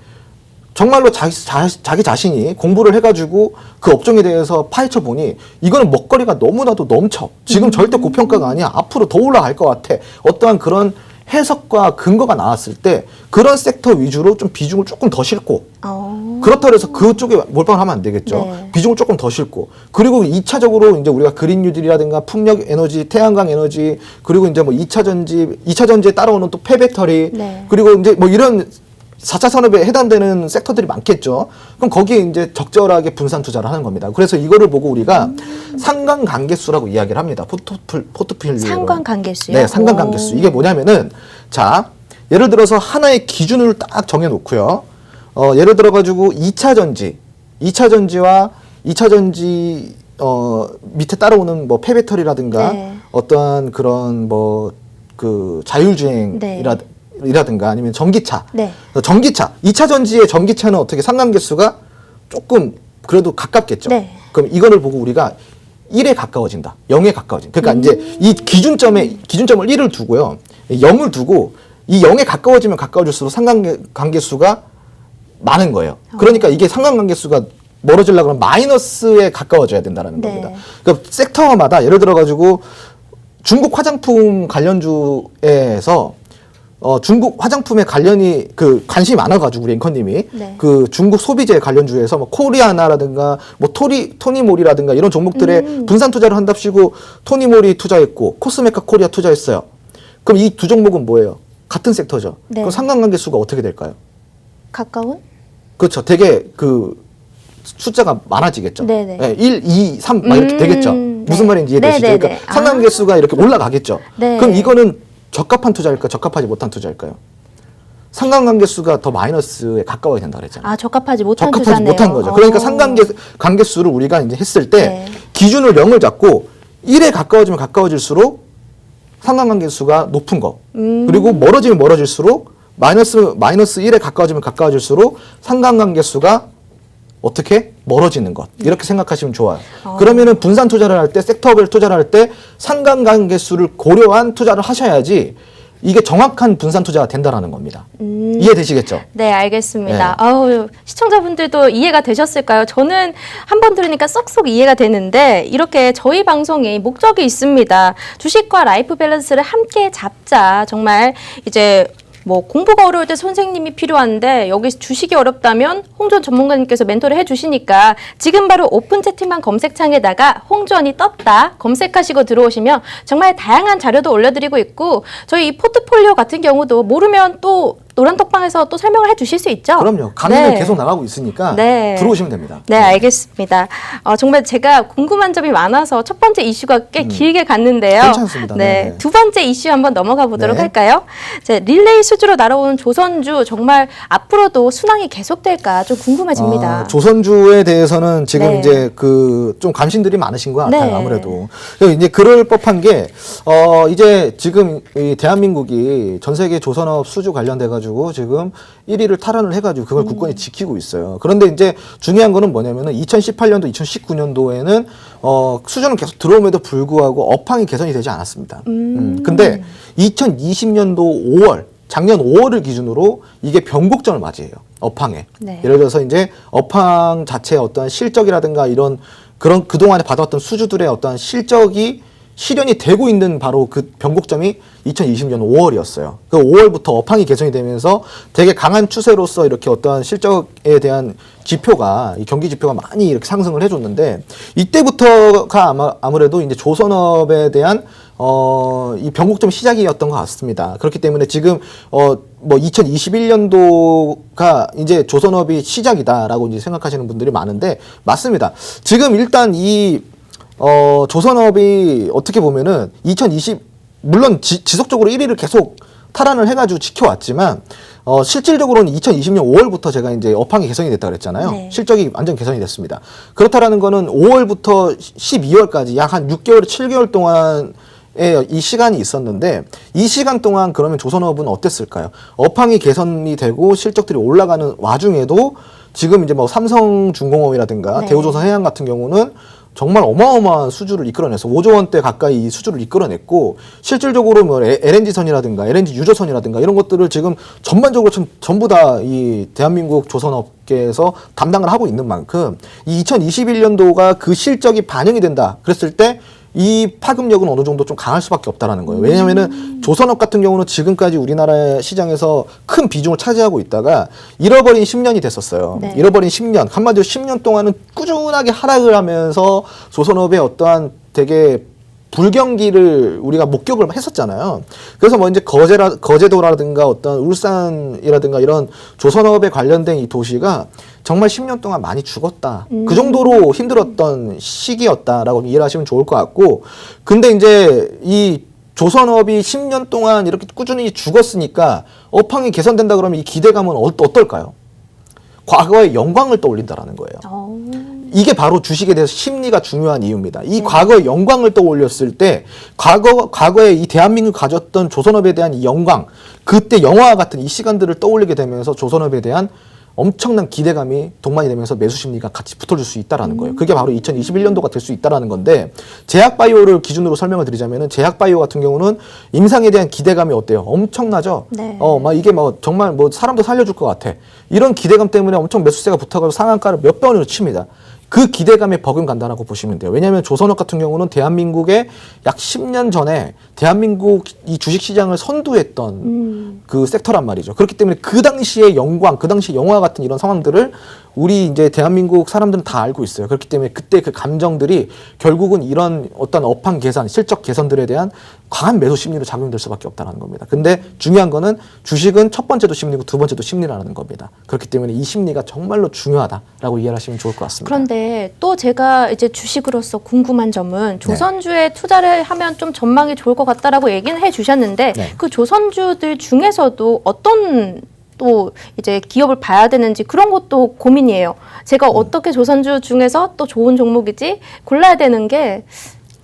정말로 자기 자신이 공부를 해가지고 그 업종에 대해서 파헤쳐 보니 이거는 먹거리가 너무나도 넘쳐. 지금 절대 고평가가 아니야. 앞으로 더 올라갈 것 같아. 어떠한 그런 해석과 근거가 나왔을 때 그런 섹터 위주로 좀 비중을 조금 더 싣고 그렇다고 해서 그쪽에 몰빵을 하면 안 되겠죠. 네. 비중을 조금 더 싣고 그리고 2차적으로 이제 우리가 그린 뉴딜이라든가 풍력 에너지, 태양광 에너지 그리고 이제 뭐 2차 전지에 따라오는 또 폐배터리 네. 그리고 이제 뭐 이런 4차 산업에 해당되는 섹터들이 많겠죠. 그럼 거기에 이제 적절하게 분산 투자를 하는 겁니다. 그래서 이거를 보고 우리가 상관관계수라고 이야기를 합니다. 포트폴리오. 상관관계수요? 네, 상관관계수. 이게 뭐냐면은 자, 예를 들어서 하나의 기준을 딱 정해놓고요. 예를 들어가지고 2차 전지와 2차 전지 밑에 따라오는 뭐 폐배터리라든가 네. 어떠한 그런 뭐 그 자율주행이라든가 아니면 전기차. 네. 전기차. 2차 전지의 전기차는 어떻게 상관계수가 조금 그래도 가깝겠죠. 네. 그럼 이거를 보고 우리가 1에 가까워진다. 0에 가까워진다. 그러니까 이제 이 기준점을 1을 두고요. 0을 두고 이 0에 가까워지면 가까워질수록 상관관계수가 많은 거예요. 그러니까 이게 상관관계수가 멀어지려고 그러면 마이너스에 가까워져야 된다는 네. 겁니다. 그러니까 섹터마다 예를 들어가지고 중국 화장품 관련주에서 중국 화장품에 관련이 관심이 많아가지고 우리 앵커님이 네. 그 중국 소비재 관련주에서 뭐 코리아나라든가 뭐 토니모리라든가 이런 종목들에 분산 투자를 한답시고 토니모리 투자했고 코스메카 코리아 투자했어요. 그럼 이 두 종목은 뭐예요? 같은 섹터죠. 네. 그럼 상관관계수가 어떻게 될까요? 가까운? 그렇죠. 되게 숫자가 많아지겠죠. 네네. 네, 1, 2, 3 막 이렇게 되겠죠. 무슨 네. 말인지 이해되시죠? 네네네. 그러니까 상관관계수가 이렇게 올라가겠죠. 네. 그럼 이거는 적합한 투자일까요? 적합하지 못한 투자일까요? 상관관계수가 더 마이너스에 가까워야 된다 그랬잖아요. 아, 적합하지 못한 적합하지 투자네요. 못한 거죠. 그러니까 상관계수를 우리가 이제 했을 때 네. 기준을 0을 잡고 1에 가까워지면 가까워질수록 상관관계수가 높은 거. 그리고 멀어지면 멀어질수록 마이너스 1에 가까워지면 가까워질수록 상관관계수가 어떻게 멀어지는 것. 이렇게 생각하시면 좋아요. 그러면은 분산 투자를 할 때, 섹터별 투자를 할 때 상관관계수를 고려한 투자를 하셔야지 이게 정확한 분산 투자가 된다라는 겁니다. 이해되시겠죠? 네, 알겠습니다. 네. 아우, 시청자분들도 이해가 되셨을까요? 저는 한 번 들으니까 쏙쏙 이해가 되는데 이렇게 저희 방송에 목적이 있습니다. 주식과 라이프 밸런스를 함께 잡자. 정말 이제 뭐 공부가 어려울 때 선생님이 필요한데 여기 주식이 어렵다면 홍전 전문가님께서 멘토를 해주시니까 지금 바로 오픈 채팅방 검색창에다가 홍전이 떴다 검색하시고 들어오시면 정말 다양한 자료도 올려드리고 있고 저희 이 포트폴리오 같은 경우도 모르면 또 노란톡방에서 또 설명을 해주실 수 있죠? 그럼요. 강의는 네. 계속 나가고 있으니까 네. 들어오시면 됩니다. 네, 알겠습니다. 정말 제가 궁금한 점이 많아서 첫 번째 이슈가 꽤 길게 갔는데요. 괜찮습니다. 네, 네. 두 번째 이슈 한번 넘어가 보도록 네. 할까요? 이제 릴레이 수주로 날아오는 조선주 정말 앞으로도 순항이 계속될까 좀 궁금해집니다. 조선주에 대해서는 지금 네. 이제 좀 관심들이 많으신 것 같아요. 네. 아무래도. 그래서 이제 그럴 법한 게 이제 지금 이 대한민국이 전 세계 조선업 수주 관련돼 가지고 지금 1위를 탈환을 해가지고 그걸 굳건히 지키고 있어요. 그런데 이제 중요한 거는 뭐냐면은 2018년도, 2019년도에는 수주는 계속 들어옴에도 불구하고 업황이 개선이 되지 않았습니다. 근데 2020년도 5월, 작년 5월을 기준으로 이게 변곡점을 맞이해요. 업황에. 네. 예를 들어서 이제 업황 자체의 어떤 실적이라든가 이런 그런 그동안에 받았던 수주들의 어떤 실적이 실현이 되고 있는 바로 그 변곡점이 2020년 5월이었어요. 그 5월부터 업황이 개선이 되면서 되게 강한 추세로서 이렇게 어떠한 실적에 대한 지표가, 이 경기 지표가 많이 이렇게 상승을 해줬는데, 이때부터가 아무래도 이제 조선업에 대한 이 변곡점 시작이었던 것 같습니다. 그렇기 때문에 지금 뭐 2021년도가 이제 조선업이 시작이다라고 이제 생각하시는 분들이 많은데 맞습니다. 지금 일단 이 조선업이 어떻게 보면은 물론 지속적으로 1위를 계속 탈환을 해가지고 지켜왔지만, 실질적으로는 2020년 5월부터 제가 이제 업황이 개선이 됐다 그랬잖아요. 네. 실적이 완전 개선이 됐습니다. 그렇다라는 거는 5월부터 12월까지 약 한 6개월, 7개월 동안의 이 시간이 있었는데, 이 시간 동안 그러면 조선업은 어땠을까요? 업황이 개선이 되고 실적들이 올라가는 와중에도 지금 이제 뭐 삼성중공업이라든가 네. 대우조선해양 같은 경우는 정말 어마어마한 수주를 이끌어내서 5조 원대 가까이 이 수주를 이끌어냈고, 실질적으로 뭐 LNG선이라든가 LNG 유조선이라든가 이런 것들을 지금 전반적으로 전부 다 이 대한민국 조선업계에서 담당을 하고 있는 만큼 이 2021년도가 그 실적이 반영이 된다 그랬을 때 이 파급력은 어느 정도 좀 강할 수밖에 없다라는 거예요. 왜냐하면은 조선업 같은 경우는 지금까지 우리나라 시장에서 큰 비중을 차지하고 있다가 잃어버린 10년이 됐었어요. 네. 잃어버린 10년, 한마디로 10년 동안은 꾸준하게 하락을 하면서 조선업의 어떠한 되게 불경기를 우리가 목격을 했었잖아요. 그래서 뭐 이제 거제도라든가 어떤 울산이라든가 이런 조선업에 관련된 이 도시가 정말 10년 동안 많이 죽었다. 그 정도로 힘들었던 시기였다라고 이해를 하시면 좋을 것 같고, 근데 이제 이 조선업이 10년 동안 이렇게 꾸준히 죽었으니까 업황이 개선된다 그러면 이 기대감은 어떨까요? 과거의 영광을 떠올린다라는 거예요. 이게 바로 주식에 대해서 심리가 중요한 이유입니다. 이 과거의 영광을 떠올렸을 때 과거에 이 대한민국이 가졌던 조선업에 대한 이 영광, 그때 영화와 같은 이 시간들을 떠올리게 되면서 조선업에 대한 엄청난 기대감이 동반이 되면서 매수 심리가 같이 붙어줄 수 있다라는 거예요. 그게 바로 2021년도가 될 수 있다라는 건데, 제약바이오를 기준으로 설명을 드리자면은 제약바이오 같은 경우는 임상에 대한 기대감이 어때요? 엄청나죠. 네. 막 이게 뭐 정말 뭐 사람도 살려줄 것 같아. 이런 기대감 때문에 엄청 매수세가 붙어가지고 상한가를 몇 번으로 칩니다. 그 기대감에 버금간다라고 보시면 돼요. 왜냐하면 조선업 같은 경우는 대한민국에 약 10년 전에 대한민국 이 주식시장을 선두했던 그 섹터란 말이죠. 그렇기 때문에 그 당시의 영광, 그 당시 영화 같은 이런 상황들을 우리 이제 대한민국 사람들은 다 알고 있어요. 그렇기 때문에 그때 그 감정들이 결국은 이런 어떤 업황 개선, 실적 개선들에 대한 강한 매수 심리로 작용될 수밖에 없다는 겁니다. 근데 중요한 거는 주식은 첫 번째도 심리고 두 번째도 심리라는 겁니다. 그렇기 때문에 이 심리가 정말로 중요하다라고 이해를 하시면 좋을 것 같습니다. 그런데 또 제가 이제 주식으로서 궁금한 점은 조선주에 투자를 하면 좀 전망이 좋을 것 같다라고 얘기는 해주셨는데 네. 그 조선주들 중에서도 어떤 또 이제 기업을 봐야 되는지 그런 것도 고민이에요. 제가 어떻게 조선주 중에서 또 좋은 종목이지 골라야 되는 게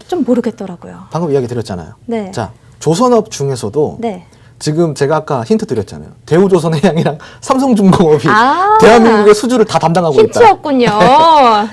좀 모르겠더라고요. 방금 이야기 드렸잖아요. 네. 자, 조선업 중에서도 네. 지금 제가 아까 힌트 드렸잖아요. 대우조선해양이랑 삼성중공업이 아. 대한민국의 수주를 다 담당하고 있다. 힌트였군요.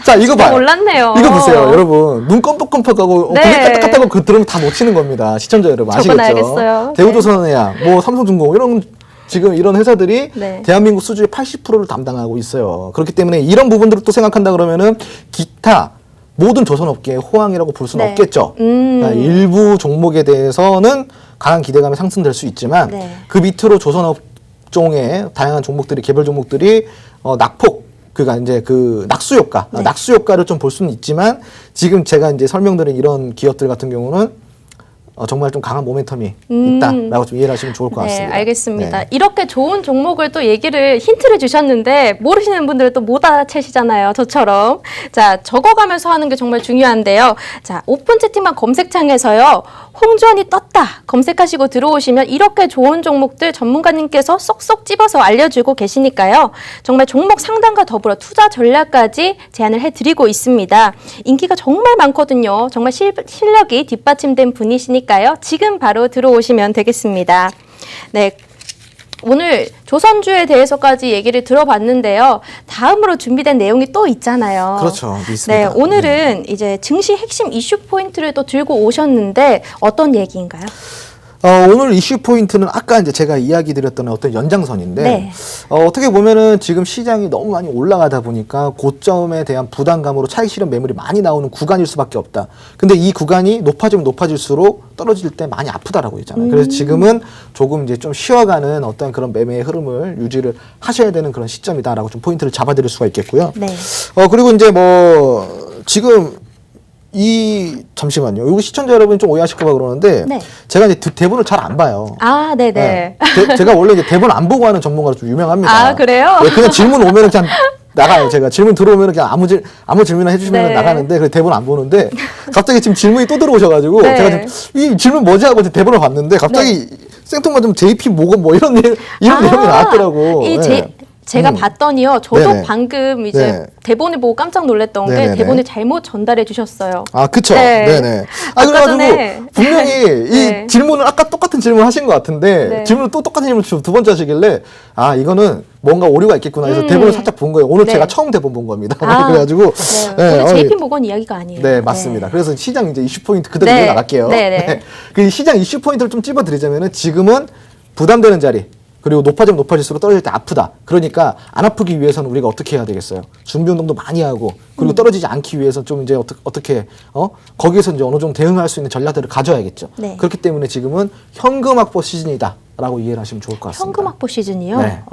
자, 이거 봐요. 몰랐네요. 이거 보세요, 여러분. 눈 껌뻑껌뻑하고 네. 고개 까딱까딱하고 그 들으면 다 놓치는 겁니다. 시청자 여러분 아시겠죠? 적어놔야겠어요. 대우조선해양, 뭐 삼성중공업 이런 지금 이런 회사들이 네. 대한민국 수주의 80%를 담당하고 있어요. 그렇기 때문에 이런 부분들을 또 생각한다 그러면은 기타 모든 조선업계의 호황이라고 볼 수는 네. 없겠죠. 그러니까 일부 종목에 대해서는 강한 기대감이 상승될 수 있지만 네. 그 밑으로 조선업종의 다양한 종목들이 개별 종목들이 낙폭 그러니까 이제 그 낙수 효과, 네. 낙수 효과를 좀 볼 수는 있지만 지금 제가 이제 설명드린 이런 기업들 같은 경우는 정말 좀 강한 모멘텀이 있다라고 좀 이해를 하시면 좋을 것 같습니다. 네, 알겠습니다. 네. 이렇게 좋은 종목을 또 얘기를 힌트를 주셨는데 모르시는 분들은 또 못 알아채시잖아요. 저처럼. 자, 적어가면서 하는 게 정말 중요한데요. 자, 오픈 채팅방 검색창에서요. 홍주원이 떴다 검색하시고 들어오시면 이렇게 좋은 종목들 전문가님께서 쏙쏙 집어서 알려주고 계시니까요. 정말 종목 상담과 더불어 투자 전략까지 제안을 해드리고 있습니다. 인기가 정말 많거든요. 정말 실력이 뒷받침된 분이시니까요. 지금 바로 들어오시면 되겠습니다. 네. 오늘 조선주에 대해서까지 얘기를 들어봤는데요. 다음으로 준비된 내용이 또 있잖아요. 그렇죠. 있습니다. 네, 오늘은 이제 증시 핵심 이슈 포인트를 또 들고 오셨는데 어떤 얘기인가요? 오늘 이슈 포인트는 아까 이제 제가 이야기 드렸던 어떤 연장선인데, 네. 어떻게 보면은 지금 시장이 너무 많이 올라가다 보니까 고점에 대한 부담감으로 차익 실현 매물이 많이 나오는 구간일 수밖에 없다. 근데 이 구간이 높아지면 높아질수록 떨어질 때 많이 아프다라고 했잖아요. 그래서 지금은 조금 이제 좀 쉬어가는 어떤 그런 매매의 흐름을 유지를 하셔야 되는 그런 시점이다라고 좀 포인트를 잡아드릴 수가 있겠고요. 네. 그리고 이제 뭐, 지금 잠시만요. 이거 시청자 여러분이 좀 오해하실까봐 그러는데, 네. 제가 이제 대본을 잘 안 봐요. 아, 네네. 네. 제가 원래 이제 대본 안 보고 하는 전문가로 좀 유명합니다. 아, 그래요? 네, 그냥 질문 오면 그냥 나가요. 제가 질문 들어오면 그냥 아무 질문을 해주시면 네. 나가는데, 그 대본 안 보는데, 갑자기 지금 질문이 또 들어오셔가지고, 네. 제가 지금 이 질문 뭐지 하고 대본을 봤는데, 갑자기 생뚱맞은 좀 JP 뭐고 뭐 이런 내용이 나왔더라고. 제가 봤더니요. 저도 네네. 방금 이제 네. 대본을 보고 깜짝 놀랐던 게 네네네. 대본을 잘못 전달해 주셨어요. 아, 그쵸. 네. 네네. 아까 그래가지고 전에 분명히 네. 이 질문을 아까 똑같은 질문 하신 것 같은데 네. 질문을 또 똑같은 질문 두 번째 하시길래 아, 이거는 뭔가 오류가 있겠구나 해서 대본을 살짝 본 거예요. 오늘 네. 제가 처음 대본 본 겁니다. 아, 그래가지고. 네. 오늘 JP 모건 이야기가 아니에요. 네, 맞습니다. 그래서 시장 이제 이슈 포인트 그대로 네. 이어나갈게요. 네네. 그 시장 이슈 포인트를 좀 찝어드리자면은 지금은 부담되는 자리, 그리고 높아지면 높아질수록 떨어질 때 아프다. 그러니까 안 아프기 위해서는 우리가 어떻게 해야 되겠어요? 준비 운동도 많이 하고, 그리고 떨어지지 않기 위해서 좀 이제 어떻게 거기에서 이제 어느 정도 대응할 수 있는 전략들을 가져야겠죠. 네. 그렇기 때문에 지금은 현금 확보 시즌이다. 라고 이해를 하시면 좋을 것 같습니다. 현금 확보 시즌이요? 네.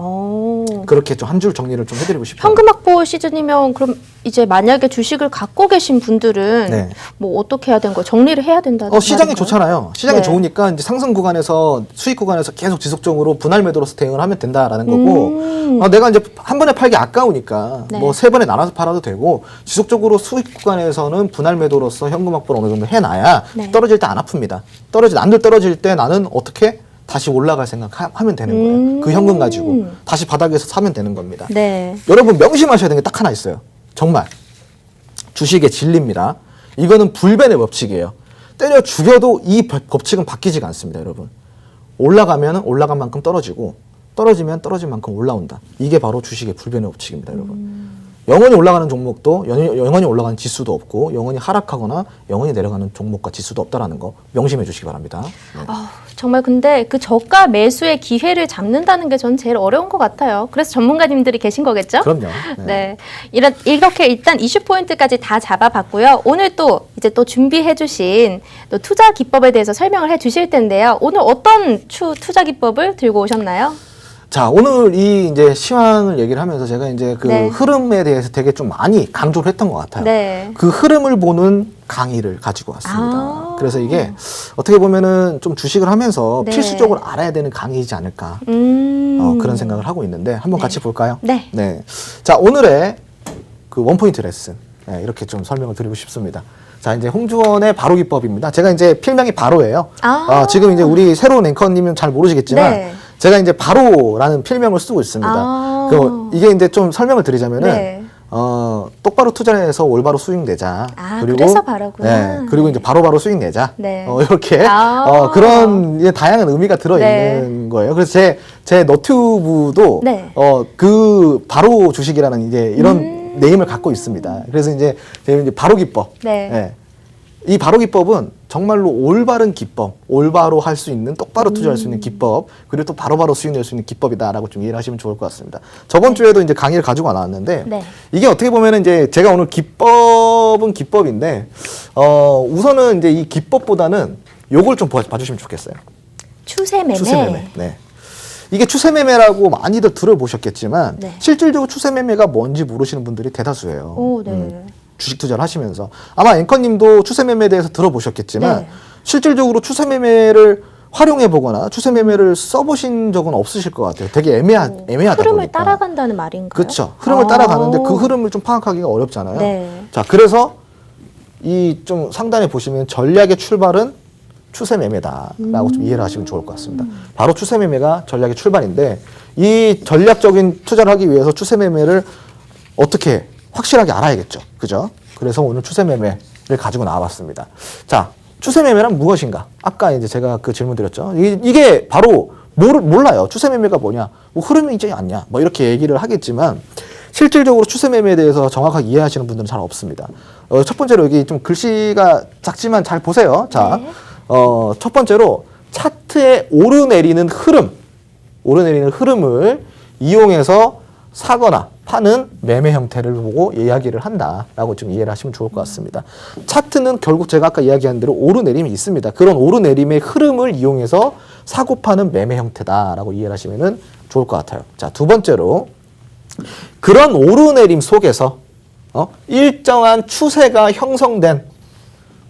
그렇게 좀 한 줄 정리를 좀 해드리고 싶어요. 현금 확보 시즌이면 그럼 이제 만약에 주식을 갖고 계신 분들은 네. 뭐 어떻게 해야 되는 거예요? 정리를 해야 된다는 시장이 말인가요? 좋잖아요. 시장이 네. 좋으니까 이제 상승 구간에서 수익 구간에서 계속 지속적으로 분할 매도로서 대응을 하면 된다라는 거고 내가 이제 한 번에 팔기 아까우니까 네. 뭐 세 번에 나눠서 팔아도 되고 지속적으로 수익 구간에서는 분할 매도로서 현금 확보를 어느 정도 해놔야 네. 떨어질 때 안 아픕니다. 남들 떨어질 때 나는 어떻게 다시 올라갈 생각하면 되는 거예요. 그 현금 가지고 다시 바닥에서 사면 되는 겁니다. 네. 여러분 명심하셔야 되는 게 딱 하나 있어요. 정말 주식의 진리입니다. 이거는 불변의 법칙이에요. 때려 죽여도 이 법칙은 바뀌지가 않습니다, 여러분. 올라가면 올라간 만큼 떨어지고 떨어지면 떨어진 만큼 올라온다. 이게 바로 주식의 불변의 법칙입니다, 여러분. 영원히 올라가는 종목도 영원히 올라가는 지수도 없고 영원히 하락하거나 영원히 내려가는 종목과 지수도 없다라는 거 명심해 주시기 바랍니다. 네. 정말 근데 그 저가 매수의 기회를 잡는다는 게 전 제일 어려운 것 같아요. 그래서 전문가님들이 계신 거겠죠? 그럼요. 네. 이렇게 일단 이슈 포인트까지 다 잡아봤고요. 오늘 또 이제 또 준비해주신 또 투자 기법에 대해서 설명을 해주실 텐데요. 오늘 어떤 투자 기법을 들고 오셨나요? 자, 오늘 이 이제 시황을 얘기를 하면서 제가 이제 그 네. 흐름에 대해서 되게 좀 많이 강조를 했던 것 같아요. 네. 그 흐름을 보는 강의를 가지고 왔습니다. 그래서 이게 어떻게 보면은 좀 주식을 하면서 네. 필수적으로 알아야 되는 강의이지 않을까. 그런 생각을 하고 있는데 한번 같이 볼까요? 네. 자, 오늘의 그 원포인트 레슨. 네, 이렇게 좀 설명을 드리고 싶습니다. 자, 이제 홍주원의 바로 기법입니다. 제가 이제 필명이 바로예요. 지금 이제 우리 새로운 앵커님은 잘 모르시겠지만 네. 제가 이제 바로라는 필명을 쓰고 있습니다. 이게 이제 좀 설명을 드리자면은 네. 똑바로 투자해서 올바로 수익 내자. 그래서 바로구나. 네, 그리고 이제 바로바로 수익 내자. 네. 이렇게 그런 이제 다양한 의미가 들어 있는 거예요. 그래서 제 너튜브도 네. 그 바로 주식이라는 이제 이런 네임을 갖고 있습니다. 그래서 이제 바로 기법. 네. 네. 이 바로 기법은 정말로 올바른 기법, 올바로 할 수 있는, 똑바로 투자할 수 있는 기법, 그리고 또 바로바로 수익 낼 수 있는 기법이다라고 좀 이해를 하시면 좋을 것 같습니다. 저번 주에도 이제 강의를 가지고 나왔는데, 네. 이게 어떻게 보면은 이제 제가 오늘 기법은 기법인데, 우선은 이제 이 기법보다는 요걸 좀 봐주시면 좋겠어요. 추세매매. 추세매매. 네. 이게 추세매매라고 많이들 들어보셨겠지만, 네. 실질적으로 추세매매가 뭔지 모르시는 분들이 대다수예요. 오, 네. 주식 투자를 하시면서 아마 앵커님도 추세매매에 대해서 들어보셨겠지만 네. 실질적으로 추세매매를 활용해 보거나 추세매매를 써보신 적은 없으실 것 같아요. 되게 애매하다 흐름을 보니까. 따라간다는 말인가요? 그렇죠. 흐름을 따라가는데 그 흐름을 좀 파악하기가 어렵잖아요. 네. 자, 그래서 이 좀 상단에 보시면 전략의 출발은 추세매매다라고 좀 이해를 하시면 좋을 것 같습니다. 바로 추세매매가 전략의 출발인데 이 전략적인 투자를 하기 위해서 추세매매를 어떻게 확실하게 알아야겠죠. 그죠? 그래서 오늘 추세매매를 가지고 나와봤습니다. 자, 추세매매란 무엇인가? 아까 이제 제가 그 질문 드렸죠. 이게 바로 몰라요. 추세매매가 뭐냐? 뭐 흐름이 이제 않냐? 뭐 이렇게 얘기를 하겠지만 실질적으로 추세매매에 대해서 정확하게 이해하시는 분들은 잘 없습니다. 첫 번째로 여기 좀 글씨가 작지만 잘 보세요. 자, 네. 첫 번째로 차트의 오르내리는 흐름을 이용해서 사거나 파는 매매 형태를 보고 이야기를 한다라고 좀 이해를 하시면 좋을 것 같습니다. 차트는 결국 제가 아까 이야기한 대로 오르내림이 있습니다. 그런 오르내림의 흐름을 이용해서 사고 파는 매매 형태다라고 이해를 하시면 좋을 것 같아요. 자, 두 번째로 그런 오르내림 속에서 일정한 추세가 형성된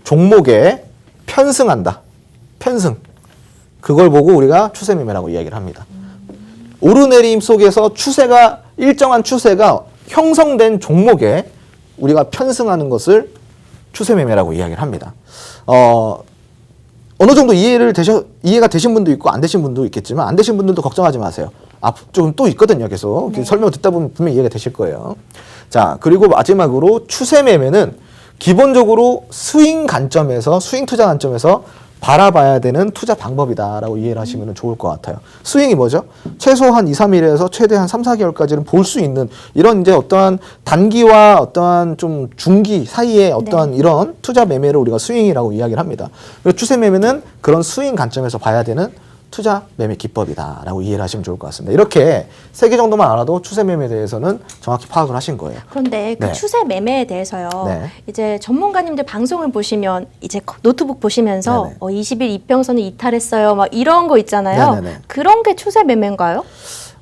종목에 편승한다. 편승. 그걸 보고 우리가 추세매매라고 이야기를 합니다. 오르내림 속에서 일정한 추세가 형성된 종목에 우리가 편승하는 것을 추세매매라고 이야기를 합니다. 어느 정도 이해가 되신 분도 있고 안 되신 분도 있겠지만 안 되신 분들도 걱정하지 마세요. 좀 또 있거든요. 계속 설명 듣다 보면 분명히 이해가 되실 거예요. 자, 그리고 마지막으로 추세매매는 기본적으로 스윙 투자 관점에서 바라봐야 되는 투자 방법이다라고 이해를 하시면 좋을 것 같아요. 스윙이 뭐죠? 최소한 2, 3일에서 최대한 3, 4개월까지는 볼 수 있는 이런 이제 어떠한 단기와 어떠한 좀 중기 사이에 어떠한 이런 투자 매매를 우리가 스윙이라고 이야기를 합니다. 그리고 추세 매매는 그런 스윙 관점에서 봐야 되는 투자 매매 기법이다라고 이해를 하시면 좋을 것 같습니다. 이렇게 3개 정도만 알아도 추세 매매에 대해서는 정확히 파악을 하신 거예요. 그런데 그 네. 추세 매매에 대해서요. 네. 이제 전문가님들 방송을 보시면 이제 노트북 보시면서 네네. 20일 이평선을 이탈했어요. 막 이런 거 있잖아요. 네네네. 그런 게 추세 매매인가요?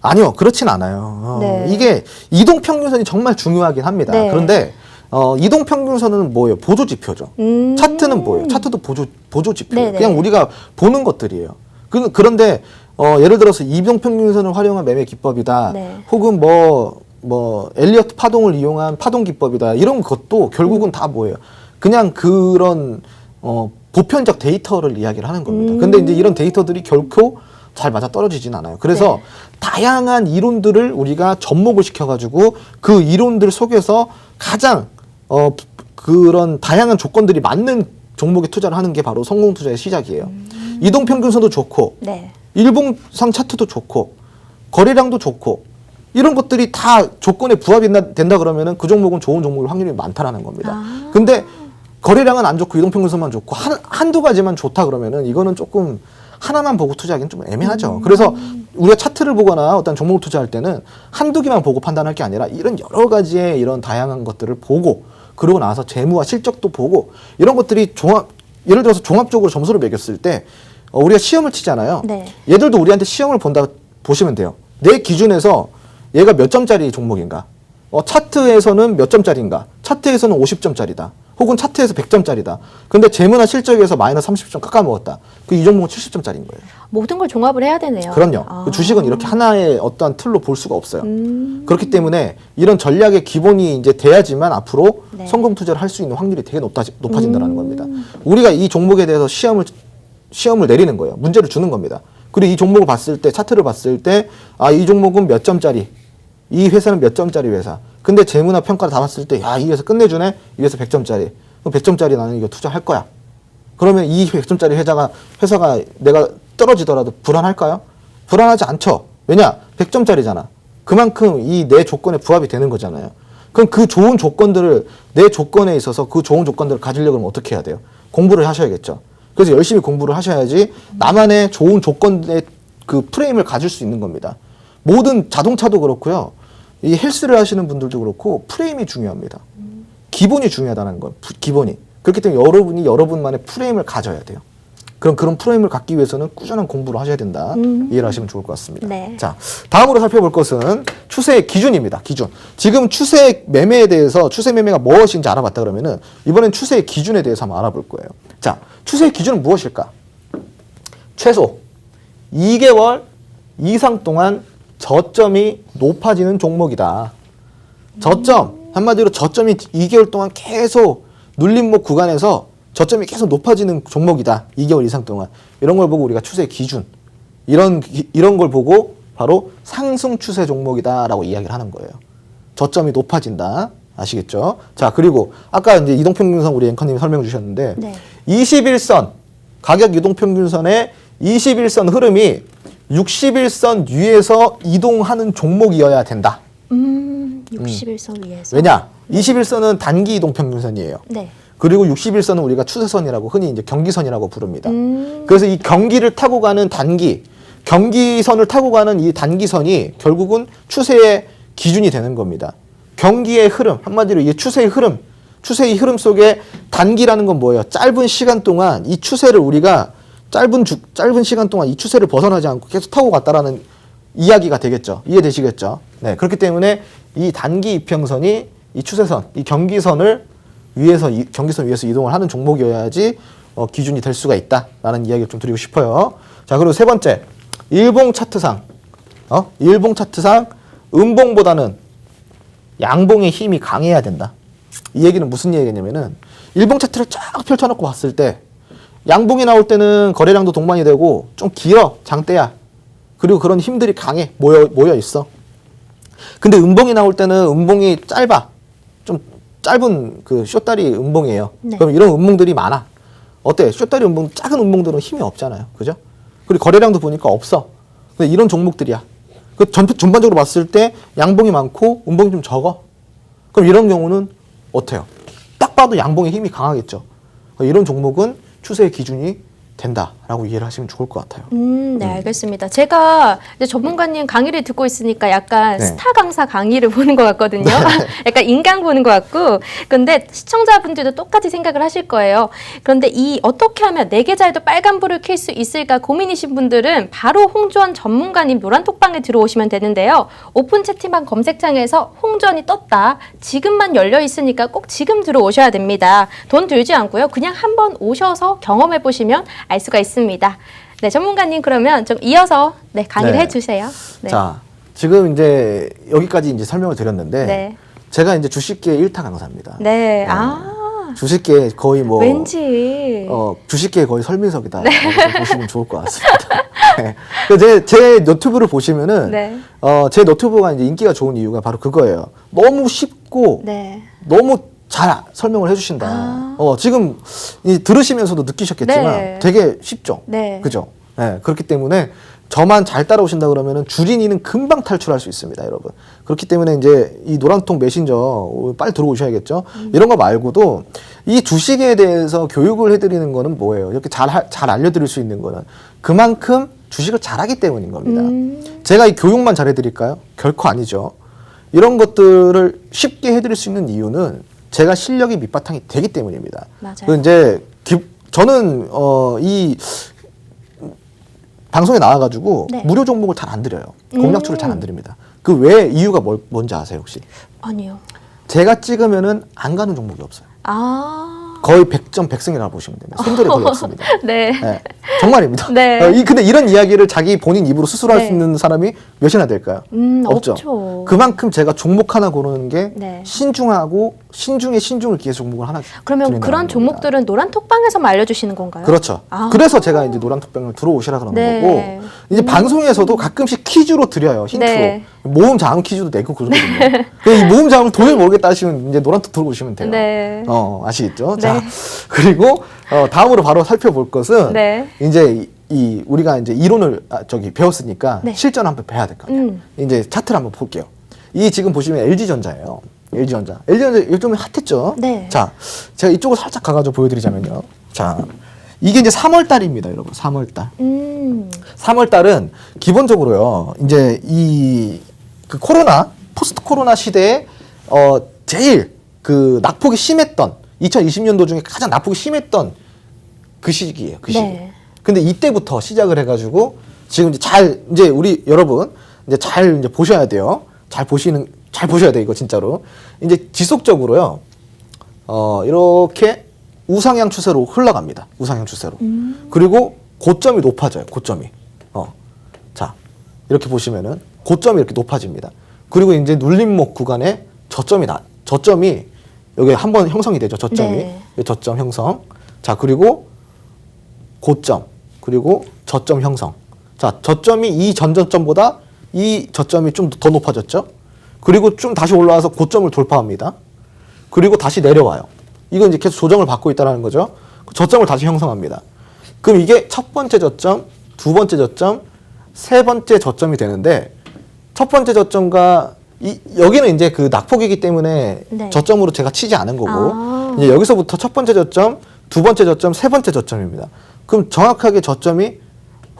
아니요, 그렇진 않아요. 네. 이게 이동평균선이 정말 중요하긴 합니다. 네. 그런데 이동평균선은 뭐예요? 보조지표죠. 차트는 뭐예요? 차트도 보조지표예요. 네네. 그냥 우리가 보는 것들이에요. 그런데 예를 들어서 이동평균선을 활용한 매매 기법이다. 네. 혹은 엘리어트 파동을 이용한 파동 기법이다. 이런 것도 결국은 다 뭐예요? 그냥 그런 보편적 데이터를 이야기를 하는 겁니다. 근데 이제 이런 데이터들이 결코 잘 맞아 떨어지진 않아요. 그래서 네. 다양한 이론들을 우리가 접목을 시켜가지고 그 이론들 속에서 가장 그런 다양한 조건들이 맞는 종목에 투자를 하는 게 바로 성공 투자의 시작이에요. 이동평균선도 좋고, 네. 일봉상 차트도 좋고, 거래량도 좋고, 이런 것들이 다 조건에 부합이 된다 그러면은 그 종목은 좋은 종목일 확률이 많다라는 겁니다. 근데 거래량은 안 좋고 이동평균선만 좋고 한두 가지만 좋다 그러면은 이거는 조금 하나만 보고 투자하기는 좀 애매하죠. 그래서 우리가 차트를 보거나 어떤 종목을 투자할 때는 한두 개만 보고 판단할 게 아니라 이런 여러 가지의 이런 다양한 것들을 보고 그러고 나서 재무와 실적도 보고 이런 것들이 예를 들어서 종합적으로 점수를 매겼을 때 우리가 시험을 치잖아요. 네. 얘들도 우리한테 시험을 본다 보시면 돼요. 내 기준에서 얘가 몇 점짜리 종목인가? 차트에서는 몇 점짜리인가? 차트에서는 50점짜리다. 혹은 차트에서 100점짜리다. 근데 재무나 실적에서 마이너스 30점 깎아먹었다. 이 종목은 70점짜리인 거예요. 모든 걸 종합을 해야 되네요. 그럼요. 그 주식은 이렇게 하나의 어떠한 틀로 볼 수가 없어요. 그렇기 때문에 이런 전략의 기본이 이제 돼야지만 앞으로 네. 성공 투자를 할 수 있는 확률이 되게 높아진다는 겁니다. 우리가 이 종목에 대해서 시험을 내리는 거예요. 문제를 주는 겁니다. 그리고 이 종목을 봤을 때, 차트를 봤을 때, 이 종목은 몇 점짜리, 이 회사는 몇 점짜리 회사. 근데 재무나 평가를 다 봤을 때, 이 회사 끝내주네? 이 회사 100점짜리. 그럼 100점짜리 나는 이거 투자할 거야. 그러면 이 100점짜리 회사가 내가 떨어지더라도 불안할까요? 불안하지 않죠. 왜냐? 100점짜리잖아. 그만큼 이 내 조건에 부합이 되는 거잖아요. 그럼 그 좋은 조건들을, 내 조건에 있어서 그 좋은 조건들을 가지려고 하면 어떻게 해야 돼요? 공부를 하셔야겠죠. 그래서 열심히 공부를 하셔야지 나만의 좋은 조건의 그 프레임을 가질 수 있는 겁니다. 모든 자동차도 그렇고요. 이 헬스를 하시는 분들도 그렇고 프레임이 중요합니다. 기본이 중요하다는 건 기본이. 그렇기 때문에 여러분이 여러분만의 프레임을 가져야 돼요. 그런 프레임을 갖기 위해서는 꾸준한 공부를 하셔야 된다. 이해를 하시면 좋을 것 같습니다. 네. 자, 다음으로 살펴볼 것은 추세의 기준입니다. 기준. 지금 추세 매매에 대해서 추세 매매가 무엇인지 알아봤다 그러면은 이번엔 추세의 기준에 대해서 한번 알아볼 거예요. 자, 추세의 기준은 무엇일까? 최소 2개월 이상 동안 저점이 높아지는 종목이다. 저점, 한마디로 저점이 2개월 동안 계속 눌림목 구간에서 저점이 계속 높아지는 종목이다. 2개월 이상 동안. 이런 걸 보고 우리가 추세 기준, 이런 걸 보고 바로 상승 추세 종목이다라고 이야기를 하는 거예요. 저점이 높아진다. 아시겠죠? 자, 그리고 아까 이제 이동평균선 우리 앵커님이 설명 주셨는데 네. 21선, 가격 이동평균선의 21선 흐름이 61선 위에서 이동하는 종목이어야 된다. 61선 위에서. 왜냐? 21선은 단기 이동평균선이에요. 네. 그리고 61선은 우리가 추세선이라고 흔히 이제 경기선이라고 부릅니다. 그래서 이 경기를 타고 가는 경기선을 타고 가는 이 단기선이 결국은 추세의 기준이 되는 겁니다. 경기의 흐름, 한마디로 이 추세의 흐름 속에 단기라는 건 뭐예요? 짧은 시간 동안 이 추세를 우리가 짧은 시간 동안 이 추세를 벗어나지 않고 계속 타고 갔다라는 이야기가 되겠죠. 이해되시겠죠? 네. 그렇기 때문에 이 단기 이평선이 이 추세선, 이 경기선 위에서 이동을 하는 종목이어야지 기준이 될 수가 있다라는 이야기를 좀 드리고 싶어요. 자, 그리고 세 번째, 일봉 차트상 음봉보다는 양봉의 힘이 강해야 된다. 이 얘기는 무슨 얘기냐면은 일봉 차트를 쫙 펼쳐놓고 봤을 때 양봉이 나올 때는 거래량도 동반이 되고 좀 길어, 장대야. 그리고 그런 힘들이 강해, 모여 있어. 근데 음봉이 나올 때는 음봉이 짧아. 좀 짧은 그 숏다리 음봉이에요. 네. 그럼 이런 음봉들이 많아. 어때? 숏다리 음봉, 작은 음봉들은 힘이 없잖아요. 그죠? 그리고 거래량도 보니까 없어. 근데 이런 종목들이야. 전반적으로 봤을 때 양봉이 많고 음봉이 좀 적어. 그럼 이런 경우는 어때요? 딱 봐도 양봉의 힘이 강하겠죠. 이런 종목은 추세의 기준이 된다라고 이해를 하시면 좋을 것 같아요. 네, 알겠습니다. 제가 이제 전문가님 강의를 듣고 있으니까 약간 네. 스타 강사 강의를 보는 것 같거든요. 약간 인강 보는 것 같고. 근데 시청자분들도 똑같이 생각을 하실 거예요. 그런데 이 어떻게 하면 내 계좌에도 빨간불을 켤 수 있을까 고민이신 분들은 바로 홍주원 전문가님 노란톡방에 들어오시면 되는데요. 오픈 채팅방 검색창에서 홍주원이 떴다. 지금만 열려 있으니까 꼭 지금 들어오셔야 됩니다. 돈 들지 않고요. 그냥 한번 오셔서 경험해 보시면 알 수가 있습니다. 네, 전문가님 그러면 좀 이어서 네, 강의를 네. 해주세요. 네. 자, 지금 이제 여기까지 이제 설명을 드렸는데 네. 제가 이제 주식계 1타 강사입니다. 네. 네. 아, 주식계 거의 뭐 왠지. 주식계 거의 설민석이다. 보시면 좋을 것 같습니다. 네. 제 노트북을 보시면은 네. 제 노트북가 이제 인기가 좋은 이유가 바로 그거예요. 너무 쉽고 네. 너무 잘 설명을 해주신다. 아. 지금 들으시면서도 느끼셨겠지만 네. 되게 쉽죠. 네. 그죠? 네. 그렇기 때문에 저만 잘 따라오신다 그러면은 주린이는 금방 탈출할 수 있습니다, 여러분. 그렇기 때문에 이제 이 노란통 메신저 빨리 들어오셔야겠죠. 이런 거 말고도 이 주식에 대해서 교육을 해드리는 거는 뭐예요? 이렇게 잘 알려드릴 수 있는 거는 그만큼 주식을 잘하기 때문인 겁니다. 제가 이 교육만 잘해드릴까요? 결코 아니죠. 이런 것들을 쉽게 해드릴 수 있는 이유는 제가 실력이 밑바탕이 되기 때문입니다. 맞아요. 그 이제 저는 이 방송에 나와가지고 네. 무료 종목을 잘 안 드려요. 공략주를 잘 안 드립니다. 그 왜 이유가 뭔지 아세요 혹시? 아니요. 제가 찍으면은 안 가는 종목이 없어요. 아. 거의 100점 100승이라고 보시면 됩니다. 손절이 거의 없습니다. 네. 네, 정말입니다. 네. 근데 이런 이야기를 자기 본인 입으로 스스로 할 수 네. 있는 사람이 몇이나 될까요? 없죠. 그만큼 제가 종목 하나 고르는 게 네. 신중하고 신중에 신중을 기해서 종목을 하나 그러면 드린다는 그런 겁니다. 종목들은 노란톡방에서만 알려주시는 건가요? 그렇죠. 아. 그래서 제가 이제 노란톡방을 들어오시라 그러는 네. 거고 이제 방송에서도 가끔씩 퀴즈로 드려요. 힌트로. 네. 모음 자음 퀴즈도 내고 그러거든요. 이 모음 자음 도저히 모르겠다 하시면 이제 노란톡 들어오시면 돼요. 네. 아시겠죠? 네. 자, 그리고 다음으로 바로 살펴볼 것은 네. 이제 우리가 이제 이론을 배웠으니까 네. 실전 한번 배워야 될 거 아니에요. 이제 차트를 한번 볼게요. 이 지금 보시면 LG전자예요. LG전자 요즘에 핫했죠? 네. 자, 제가 이쪽으로 살짝 가가지고 보여드리자면요. 자, 이게 이제 3월 달입니다, 여러분. 3월 달. 3월 달은 기본적으로요. 이제 그 포스트 코로나 시대에 제일 그 낙폭이 심했던 2020년도 중에 가장 낙폭이 심했던 그 시기예요. 그 시기. 네. 근데 이때부터 시작을 해가지고 지금 이제 우리 여러분 잘 보셔야 돼요. 잘 보셔야 돼 이거 진짜로. 이제 지속적으로요. 이렇게 우상향 추세로 흘러갑니다. 우상향 추세로. 그리고 고점이 높아져요. 고점이. 자, 이렇게 보시면은 고점이 이렇게 높아집니다. 그리고 이제 눌림목 구간에 저점이 여기 한번 형성이 되죠. 저점이. 네. 저점 형성. 자, 그리고 고점. 그리고 저점 형성. 자, 저점이 이 전저점보다 이 저점이 좀 더 높아졌죠. 그리고 좀 다시 올라와서 고점을 돌파합니다. 그리고 다시 내려와요. 이건 이제 계속 조정을 받고 있다는 거죠. 저점을 다시 형성합니다. 그럼 이게 첫 번째 저점, 두 번째 저점, 세 번째 저점이 되는데 첫 번째 저점과 여기는 이제 그 낙폭이기 때문에 네. 저점으로 제가 치지 않은 거고 아. 이제 여기서부터 첫 번째 저점, 두 번째 저점, 세 번째 저점입니다. 그럼 정확하게 저점이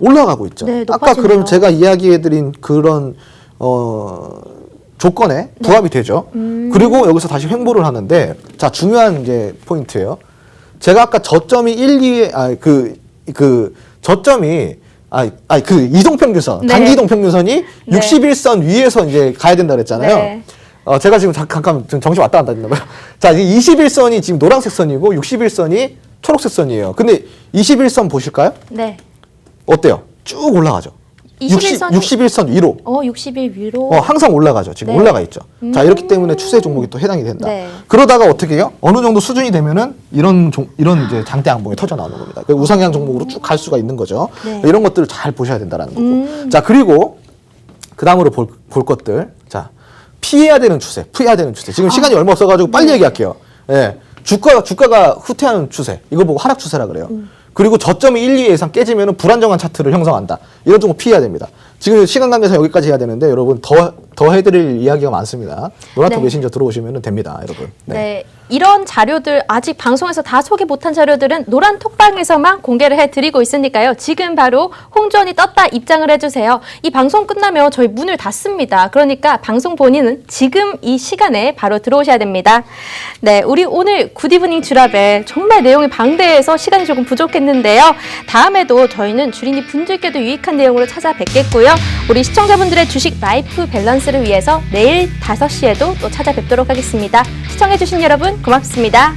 올라가고 있죠. 네, 아까 높아지네요. 그럼 제가 이야기해드린 그런 조건에 부합이 되죠. 그리고 여기서 다시 횡보를 하는데 자 중요한 이제 포인트예요. 제가 아까 저점이 1, 2에 저점이 그 이동평균선 네. 단기 이동평균선이 네. 61선 위에서 이제 가야 된다 그랬잖아요. 네. 제가 지금 잠깐 좀 정신 왔다 갔다 했나봐요. 자, 이 21선이 지금 노란색 선이고 61선이 초록색 선이에요. 근데 21선 보실까요? 네. 어때요? 쭉 올라가죠. 61선 위로. 60일 위로. 항상 올라가죠. 지금 네. 올라가 있죠. 자, 이렇기 때문에 추세 종목이 또 해당이 된다. 네. 그러다가 어떻게 해요? 어느 정도 수준이 되면은 이런 이제 장대 양봉이 터져 나오는 겁니다. 그 우상향 종목으로 쭉 갈 수가 있는 거죠. 네. 이런 것들을 잘 보셔야 된다는 거고. 자, 그리고 그 다음으로 볼 것들. 자, 피해야 되는 추세. 지금 시간이 얼마 없어가지고 빨리 얘기할게요. 예. 주가가 후퇴하는 추세. 이거 보고 하락 추세라 그래요. 그리고 저점이 1, 2 이상 깨지면 불안정한 차트를 형성한다. 이런 종목 피해야 됩니다. 지금 시간 관계상 여기까지 해야 되는데 여러분 더 해드릴 이야기가 많습니다. 노란톡 네. 메신저 들어오시면 됩니다, 여러분. 네. 이런 자료들 아직 방송에서 다 소개 못한 자료들은 노란 톡방에서만 공개를 해드리고 있으니까요. 지금 바로 홍주원이 떴다 입장을 해주세요. 이 방송 끝나면 저희 문을 닫습니다. 그러니까 방송 본인은 지금 이 시간에 바로 들어오셔야 됩니다. 네, 우리 오늘 굿이브닝 주라벨 정말 내용이 방대해서 시간이 조금 부족했는데요. 다음에도 저희는 주린이 분들께도 유익한 내용으로 찾아뵙겠고요. 우리 시청자분들의 주식 라이프 밸런스를 위해서 내일 5시에도 또 찾아뵙도록 하겠습니다. 시청해주신 여러분 고맙습니다.